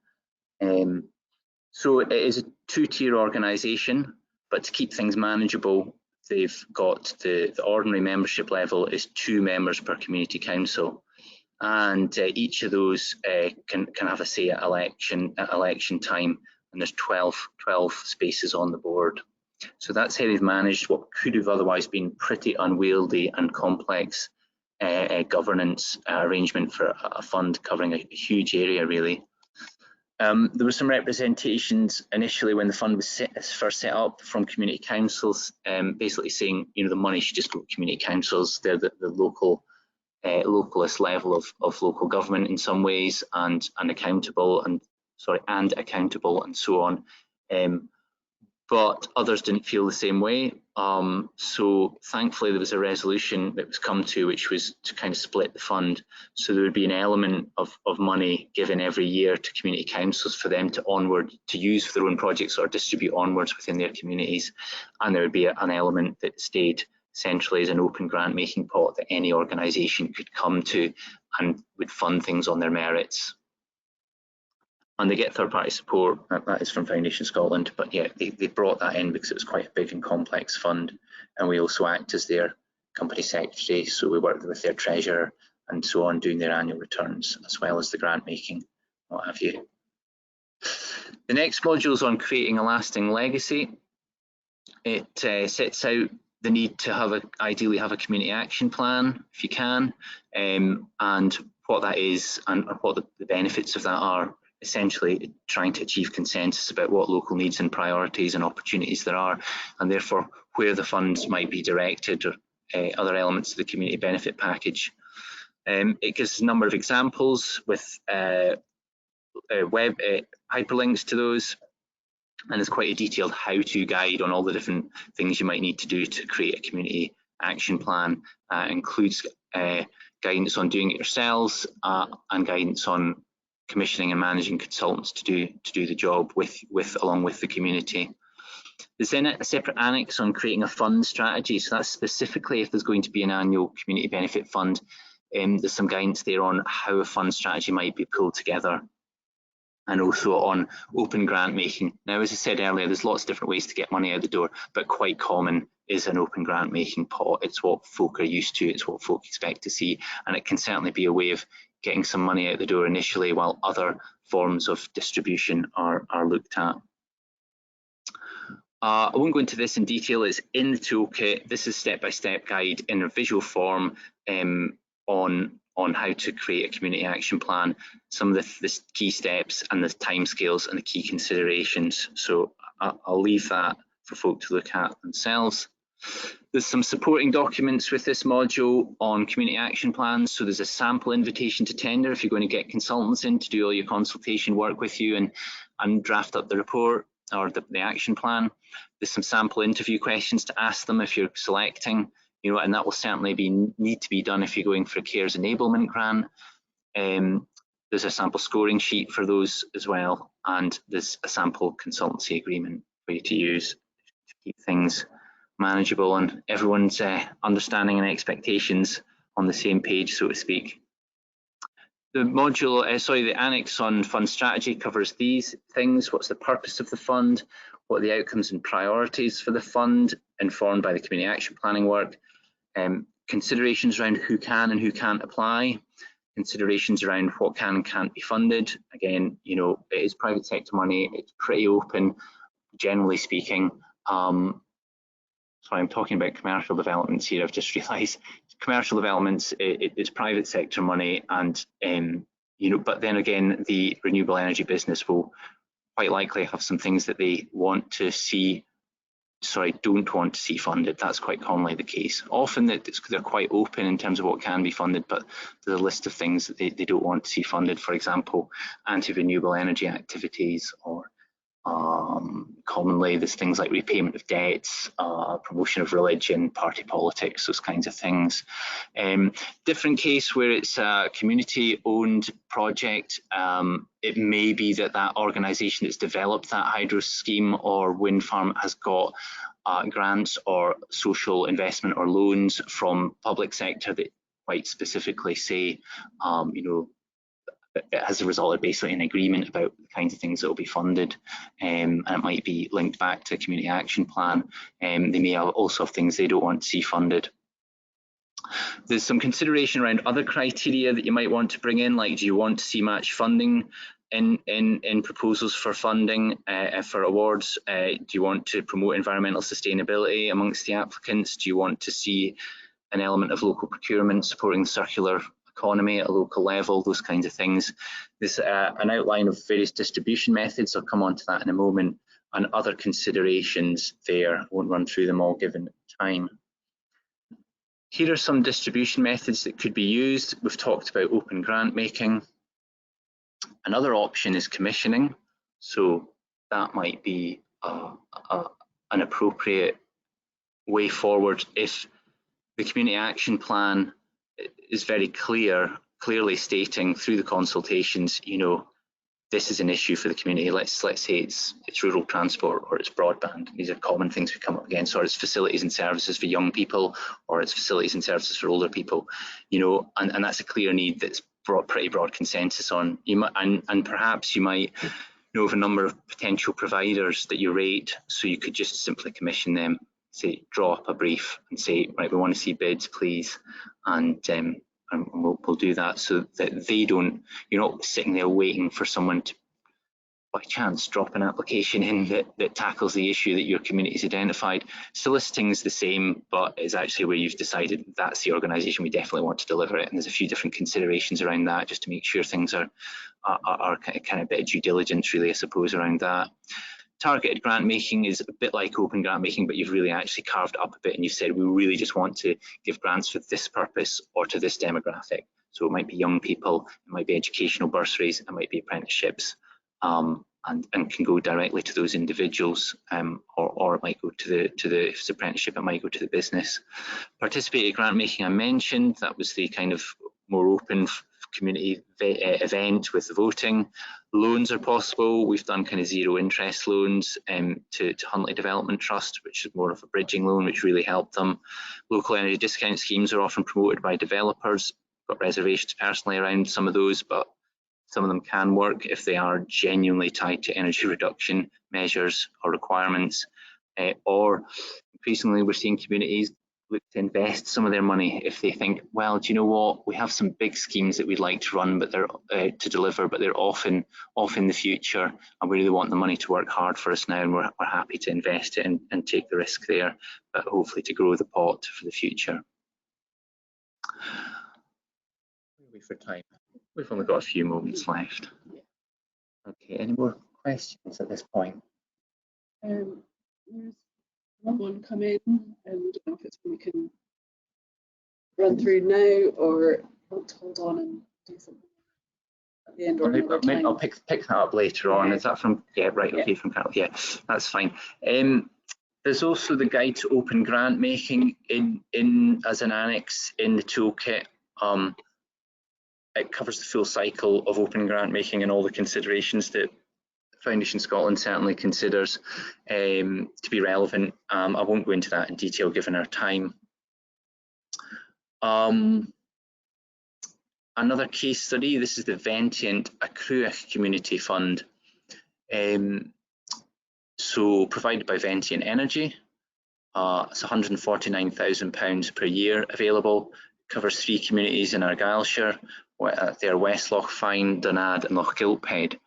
So it is a two-tier organisation, but to keep things manageable, they've got the ordinary membership level is 2 members per community council, and each of those can have a say at election time, and there's 12 spaces on the board. So that's how they've managed what could have otherwise been pretty unwieldy and complex governance arrangement for a fund covering a huge area, really. There were some representations initially when the fund was first set up from community councils, basically saying, you know, the money should just go to community councils. They're the local, localist level of local government in some ways, and accountable and so on. But others didn't feel the same way. So thankfully there was a resolution that was come to, which was to kind of split the fund. So there would be an element of money given every year to community councils for them to use for their own projects or distribute onwards within their communities. And there would be an element that stayed centrally as an open grant making pot that any organisation could come to and would fund things on their merits. And they get third-party support, that is from Foundation Scotland, but yeah, they brought that in because it was quite a big and complex fund, and we also act as their company secretary, so we work with their treasurer and so on, doing their annual returns, as well as the grant making, what have you. The next module is on creating a lasting legacy. It sets out the need to ideally have a community action plan, if you can, and what that is and what the benefits of that are. Essentially trying to achieve consensus about what local needs and priorities and opportunities there are, and therefore where the funds might be directed, or other elements of the community benefit package. It gives a number of examples with web hyperlinks to those, and it's quite a detailed how-to guide on all the different things you might need to do to create a community action plan. Includes guidance on doing it yourselves and guidance on commissioning and managing consultants to do the job along with the community. There's then a separate annex on creating a fund strategy. So that's specifically if there's going to be an annual community benefit fund. There's some guidance there on how a fund strategy might be pulled together, and also on open grant making. Now, as I said earlier, there's lots of different ways to get money out the door, but quite common is an open grant making pot. It's what folk are used to, it's what folk expect to see, and it can certainly be a way of getting some money out the door initially while other forms of distribution are looked at. I won't go into this in detail, it's in the toolkit. This is step-by-step guide in a visual form on how to create a community action plan, some of the key steps and the timescales and the key considerations. So I'll leave that for folk to look at themselves. There's some supporting documents with this module on community action plans. So there's a sample invitation to tender if you're going to get consultants in to do all your consultation work with you and draft up the report or the action plan. There's some sample interview questions to ask them if you're selecting, you know, and that will certainly need to be done if you're going for a CARES enablement grant. There's a sample scoring sheet for those as well, and there's a sample consultancy agreement for you to use to keep things manageable and everyone's understanding and expectations on the same page, so to speak. The module, the annex on fund strategy covers these things. What's the purpose of the fund? What are the outcomes and priorities for the fund, informed by the community action planning work? Considerations around who can and who can't apply. Considerations around what can and can't be funded. Again, you know, it is private sector money. It's pretty open, generally speaking. Sorry, I'm talking about commercial developments here. I've just realised commercial developments, it's private sector money, and you know, but then again, the renewable energy business will quite likely have some things that they want to see, don't want to see funded. That's quite commonly the case. Often they're quite open in terms of what can be funded, but there's a list of things that they don't want to see funded. For example, anti-renewable energy activities or Commonly, there's things like repayment of debts, promotion of religion, party politics, those kinds of things. Different case where it's a community-owned project, it may be that that organisation that's developed that hydro scheme or wind farm has got grants or social investment or loans from public sector that quite specifically say, you know, as a result of basically an agreement about the kinds of things that will be funded, and it might be linked back to a community action plan. They may also have things they don't want to see funded. There's some consideration around other criteria that you might want to bring in, like do you want to see match funding in proposals for funding for awards? Do you want to promote environmental sustainability amongst the applicants? Do you want to see an element of local procurement supporting the circular economy at a local level, those kinds of things? There's an outline of various distribution methods. I'll come on to that in a moment, and other considerations there. I won't run through them all given time. Here are some distribution methods that could be used. We've talked about open grant making. Another option is commissioning. So that might be an appropriate way forward if the community action plan is very clearly stating through the consultations, you know, this is an issue for the community. Let's say it's rural transport or it's broadband. These are common things we come up against, or it's facilities and services for young people, or it's facilities and services for older people. You know, and that's a clear need that's brought pretty broad consensus on. You might, and perhaps you might know of a number of potential providers that you rate, so you could just simply commission them. Say, draw up a brief and say, right, we want to see bids, please, and we'll do that, so that they don't, you're not sitting there waiting for someone to, by chance, drop an application in that tackles the issue that your community's identified. Soliciting is the same, but it's actually where you've decided that's the organisation we definitely want to deliver it, and there's a few different considerations around that just to make sure things are kind of a bit of due diligence, really, I suppose, around that. Targeted grant making is a bit like open grant making, but you've really actually carved it up a bit and you said we really just want to give grants for this purpose or to this demographic. So it might be young people, it might be educational bursaries, it might be apprenticeships, and can go directly to those individuals, or it might go to the if it's apprenticeship, it might go to the business. Participated grant making I mentioned, that was the kind of more open community event with the voting. Loans are possible. We've done kind of zero interest loans to Huntley Development Trust, which is more of a bridging loan, which really helped them. Local energy discount schemes are often promoted by developers. Got reservations personally around some of those, but some of them can work if they are genuinely tied to energy reduction measures or requirements. Or increasingly we're seeing communities look to invest some of their money if they think, well, do you know what, we have some big schemes that we'd like to run, but they're to deliver, but they're off in the future, and we really want the money to work hard for us now, and we're happy to invest it and take the risk there, but hopefully to grow the pot for the future. Wait for time. We've only got a few moments left. Okay, any more questions at this point? There's one come in, and I don't know if it's one we can run through now or want to hold on and do something at the end or another time. I'll pick that up later on. Is that from? Yeah, right. Okay, from Campbell. Yeah, that's fine. There's also the guide to open grant making in as an annex in the toolkit. It covers the full cycle of open grant making and all the considerations that Foundation Scotland certainly considers to be relevant. I won't go into that in detail given our time. Another case study, this is the Ventient Accruach Community Fund. So provided by Ventient Energy. It's £149,000 per year available. Covers 3 communities in Argyllshire. They're West Lochfine, Dunad and Lochgilphead.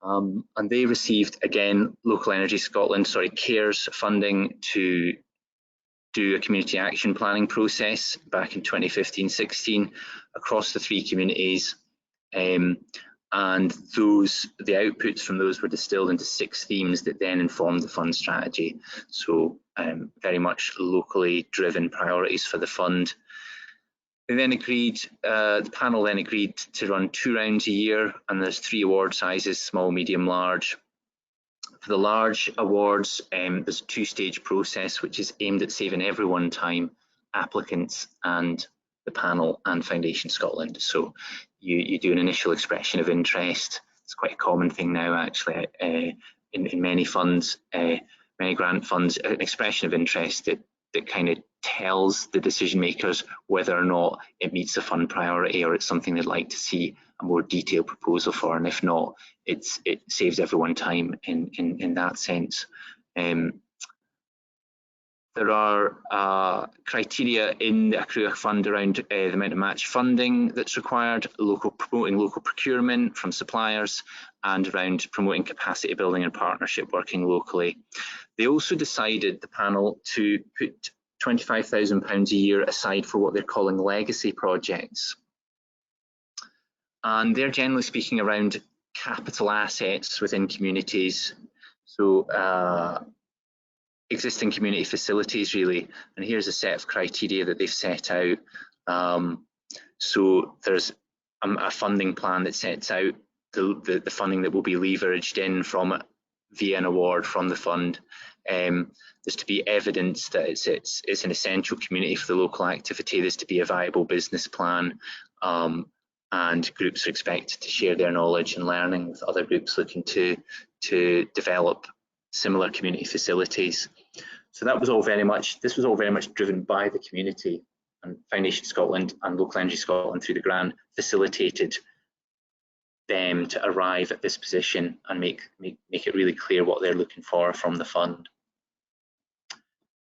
And they received, again, Local Energy Scotland, CARES funding to do a community action planning process back in 2015-16 across the 3 communities. And the outputs from those were distilled into 6 themes that then informed the fund strategy. So very much locally driven priorities for the fund. They then agreed, the panel then agreed to run 2 rounds a year, and there's 3 award sizes, small, medium, large. For the large awards, there's a two-stage process which is aimed at saving everyone time, applicants and the panel and Foundation Scotland. So you do an initial expression of interest. It's quite a common thing now, actually, in many funds, many grant funds, an expression of interest that kind of tells the decision makers whether or not it meets a fund priority or it's something they'd like to see a more detailed proposal for, and if not, it saves everyone time in that sense. There are criteria in the Accruach Fund around the amount of match funding that's required, promoting local procurement from suppliers, and around promoting capacity building and partnership working locally. They also decided, the panel, to put £25,000 a year aside for what they're calling legacy projects. And they're generally speaking around capital assets within communities. So existing community facilities, really. And here's a set of criteria that they've set out. So there's a funding plan that sets out the funding that will be leveraged in from via an award from the fund. There's to be evidence that it's an essential community for the local activity. There's to be a viable business plan, and groups are expected to share their knowledge and learning with other groups looking to develop similar community facilities. So that was all very much, this was all very much driven by the community, and Foundation Scotland and Local Energy Scotland through the grant facilitated them to arrive at this position and make it really clear what they're looking for from the fund.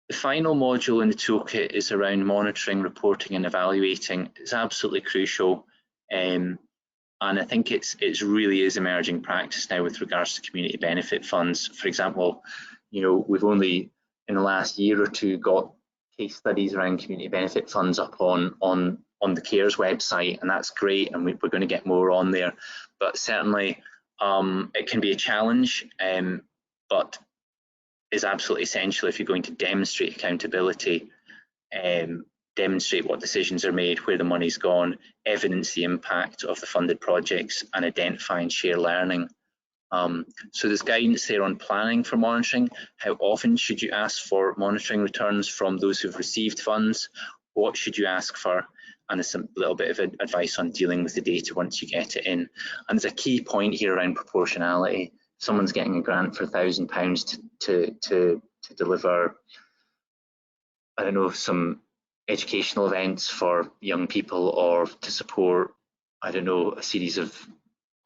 The final module in the toolkit is around monitoring, reporting and evaluating. It's absolutely crucial, and I think it really is emerging practice now with regards to community benefit funds. For example, we've only in the last year or two got case studies around community benefit funds up on the CARES website, and that's great, and we're going to get more on there. But certainly it can be a challenge, but is absolutely essential if you're going to demonstrate accountability, demonstrate what decisions are made, where the money's gone, evidence the impact of the funded projects, and identify and share learning. So there's guidance there on planning for monitoring. How often should you ask for monitoring returns from those who've received funds? What should you ask for? And there's a little bit of advice on dealing with the data once you get it in. And there's a key point here around proportionality. Someone's getting a grant for £1,000 to deliver, I don't know, some educational events for young people, or to support, I don't know, a series of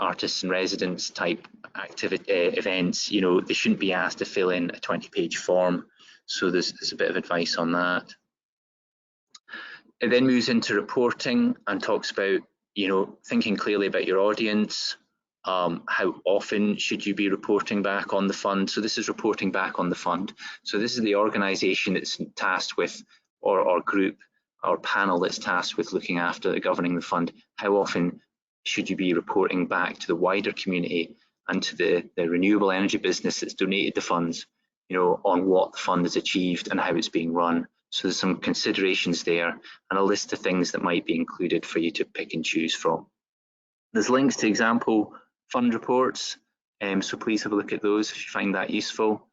artists and residents type activity events. They shouldn't be asked to fill in a 20-page form. So there's a bit of advice on that. It then moves into reporting and talks about, thinking clearly about your audience. How often should you be reporting back on the fund? So this is reporting back on the fund. So this is the organisation that's tasked with, or group or panel that's tasked with looking after governing the fund. How often should you be reporting back to the wider community and to the renewable energy business that's donated the funds, on what the fund has achieved and how it's being run? So there's some considerations there, and a list of things that might be included for you to pick and choose from. There's links to example fund reports, so please have a look at those if you find that useful.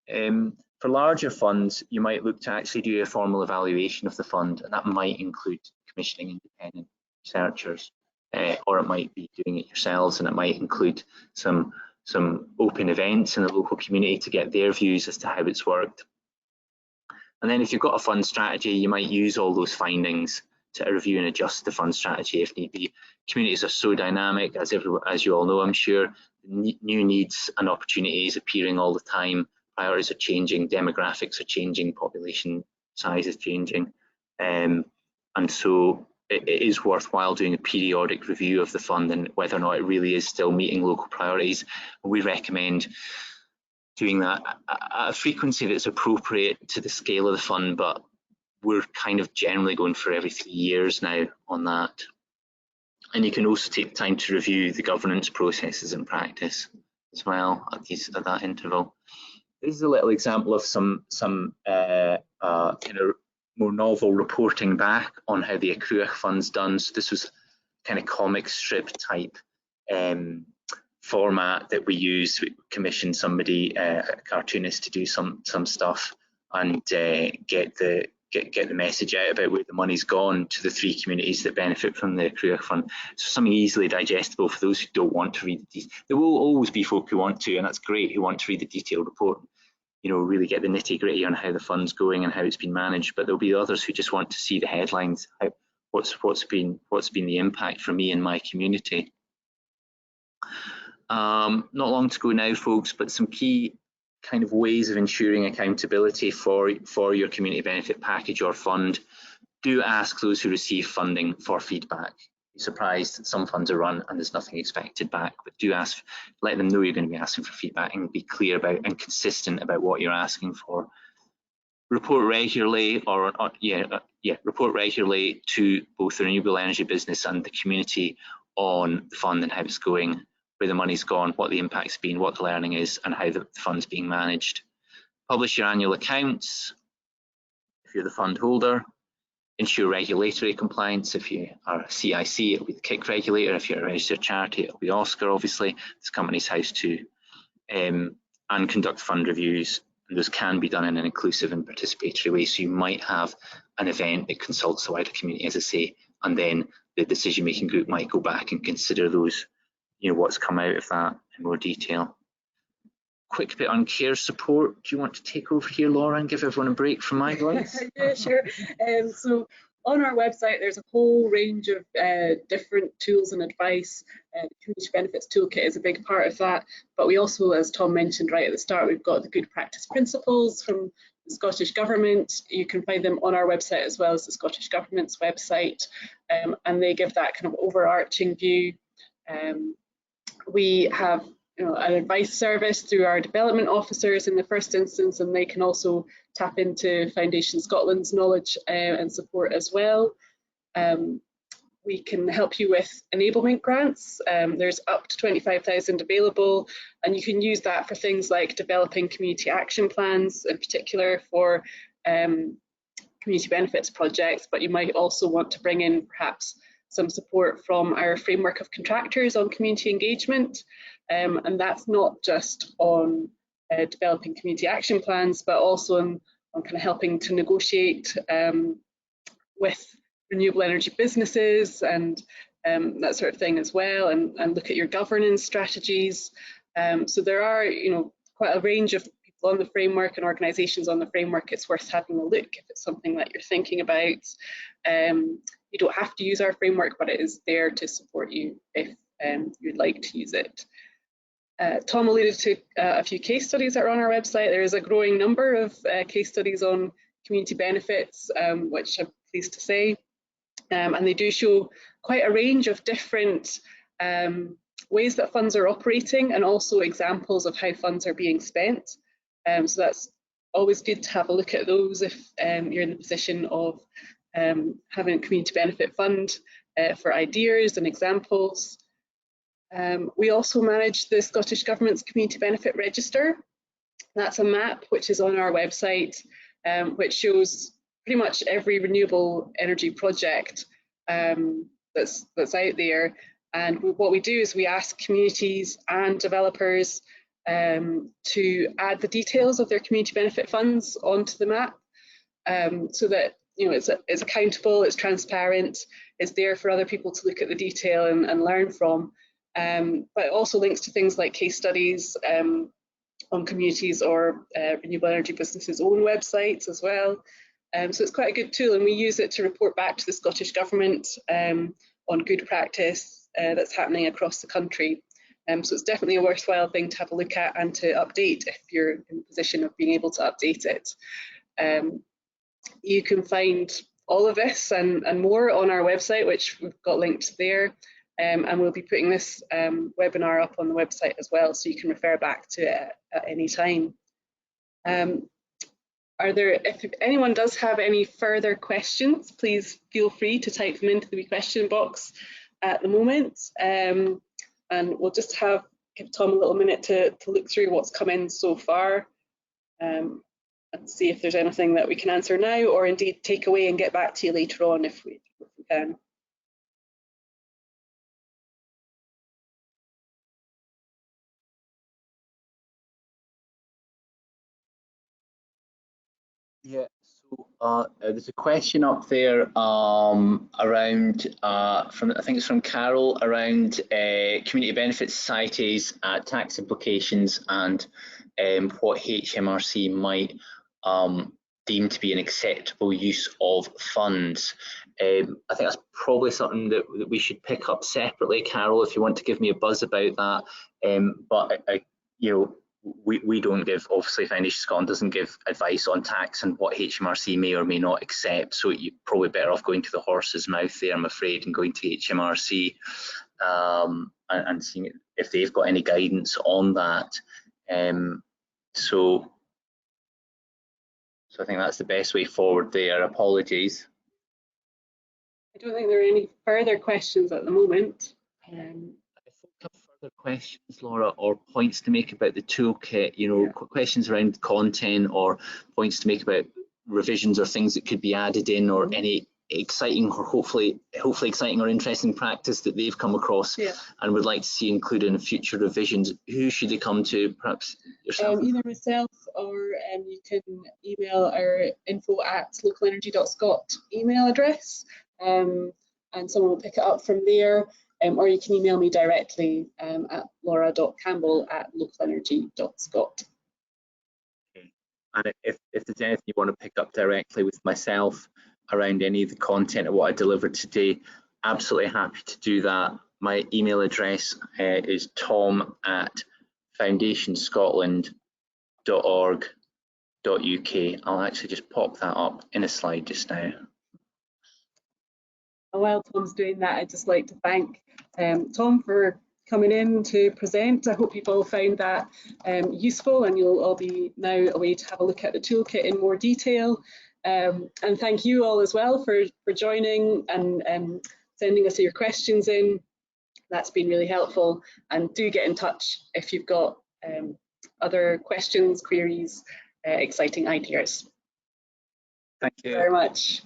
For larger funds, you might look to actually do a formal evaluation of the fund, and that might include commissioning independent researchers, or it might be doing it yourselves, and it might include some open events in the local community to get their views as to how it's worked. And then if you've got a fund strategy, you might use all those findings to review and adjust the fund strategy if need be. Communities are so dynamic, as you all know, I'm sure. New needs and opportunities appearing all the time. Priorities are changing, demographics are changing, population size is changing. And so it is worthwhile doing a periodic review of the fund and whether or not it really is still meeting local priorities. We recommend doing that at a frequency that's appropriate to the scale of the fund, but we're kind of generally going for every 3 years now on that. And you can also take the time to review the governance processes in practice as well at that interval. This is a little example of some kind of more novel reporting back on how the Accruach Fund's done. So this was kind of comic strip type format that we use. We commission somebody, a cartoonist, to do some stuff and get the message out about where the money's gone to the 3 communities that benefit from the Career Fund. So something easily digestible for those who don't want to read the details. There will always be folk who want to, and that's great, who want to read the detailed report, you know, really get the nitty-gritty on how the fund's going and how it's been managed. But there'll be others who just want to see the headlines, what's been the impact for me and my community. Not long to go now, folks, but some key kind of ways of ensuring accountability for your community benefit package or fund. Do ask those who receive funding for feedback. Be surprised that some funds are run and there's nothing expected back, but do ask, let them know you're going to be asking for feedback, and be clear about and consistent about what you're asking for. Report regularly, report regularly to both the renewable energy business and the community on the fund and how it's going, where the money's gone, what the impact's been, what the learning is, and how the fund's being managed. Publish your annual accounts if you're the fund holder. Ensure regulatory compliance. If you are a CIC, it'll be the KIC regulator. If you're a registered charity, it'll be Oscar, obviously. It's Companies House too. And conduct fund reviews. And those can be done in an inclusive and participatory way. So you might have an event that consults the wider community, as I say, and then the decision-making group might go back and consider those, you know, what's come out of that in more detail. Quick bit on care support. Do you want to take over here, Laura, and give everyone a break from my voice? Yeah, sure. So on our website, there's a whole range of different tools and advice. Community Benefits Toolkit is a big part of that. But we also, as Tom mentioned right at the start, we've got the good practice principles from the Scottish Government. You can find them on our website as well as the Scottish Government's website. And they give that kind of overarching view. We have an advice service through our development officers in the first instance, and they can also tap into Foundation Scotland's knowledge and support as well. We can help you with enablement grants. There's up to 25,000 available, and you can use that for things like developing community action plans, in particular for community benefits projects, but you might also want to bring in perhaps some support from our framework of contractors on community engagement. And that's not just on developing community action plans, but also on kind of helping to negotiate with renewable energy businesses and that sort of thing as well, and look at your governance strategies. So there are, quite a range of people on the framework and organisations on the framework. It's worth having a look if it's something that you're thinking about. You don't have to use our framework, but it is there to support you if you'd like to use it. Tom alluded to a few case studies that are on our website. There is a growing number of case studies on community benefits, which I'm pleased to say. And they do show quite a range of different ways that funds are operating, and also examples of how funds are being spent. So that's always good to have a look at those if you're in the position of having a community benefit fund for ideas and examples. We also manage the Scottish Government's Community Benefit Register. That's a map which is on our website, which shows pretty much every renewable energy project that's out there. And what we do is we ask communities and developers to add the details of their community benefit funds onto the map, so that it's accountable, it's transparent, it's there for other people to look at the detail and learn from. But it also links to things like case studies on communities or renewable energy businesses' own websites as well. So it's quite a good tool, and we use it to report back to the Scottish Government on good practice that's happening across the country. So it's definitely a worthwhile thing to have a look at and to update if you're in the position of being able to update it. You can find all of this and more on our website, which we've got linked there. And we'll be putting this webinar up on the website as well, so you can refer back to it at any time. If anyone does have any further questions, please feel free to type them into the question box at the moment. And we'll just give Tom a little minute to look through what's come in so far, and see if there's anything that we can answer now, or indeed take away and get back to you later on if we can. Yeah, so there's a question up there around from, I think it's from Carol, around community benefit societies, tax implications, and what HMRC might deem to be an acceptable use of funds. I think that's probably something that we should pick up separately, Carol, if you want to give me a buzz about that. But you know, we don't give, obviously Foundation Scotland doesn't give advice on tax and what HMRC may or may not accept, so you're probably better off going to the horse's mouth there, I'm afraid, and going to HMRC and seeing if they've got any guidance on that. So I think that's the best way forward there. Apologies. I don't think there are any further questions at the moment. If folks have further questions, Laura, or points to make about the toolkit, you know, questions around content or points to make about revisions or things that could be added in, or any exciting or hopefully exciting or interesting practice that they've come across and would like to see included in future revisions, who should they come to? Perhaps yourself? Either myself, or you can email our info@localenergy.scot email address, and someone will pick it up from there, or you can email me directly at laura.campbell@localenergy.scot. Okay. And if there's anything you want to pick up directly with myself around any of the content of what I delivered today, absolutely happy to do that. My email address is tom@foundationscotland.org.uk. I'll actually just pop that up in a slide just now. While Tom's doing that, I'd just like to thank Tom for coming in to present. I hope you've all found that useful, and you'll all be now away to have a look at the toolkit in more detail. And thank you all as well for joining and sending us your questions in. That's been really helpful, and do get in touch if you've got other questions, queries, exciting ideas. Thank you very much.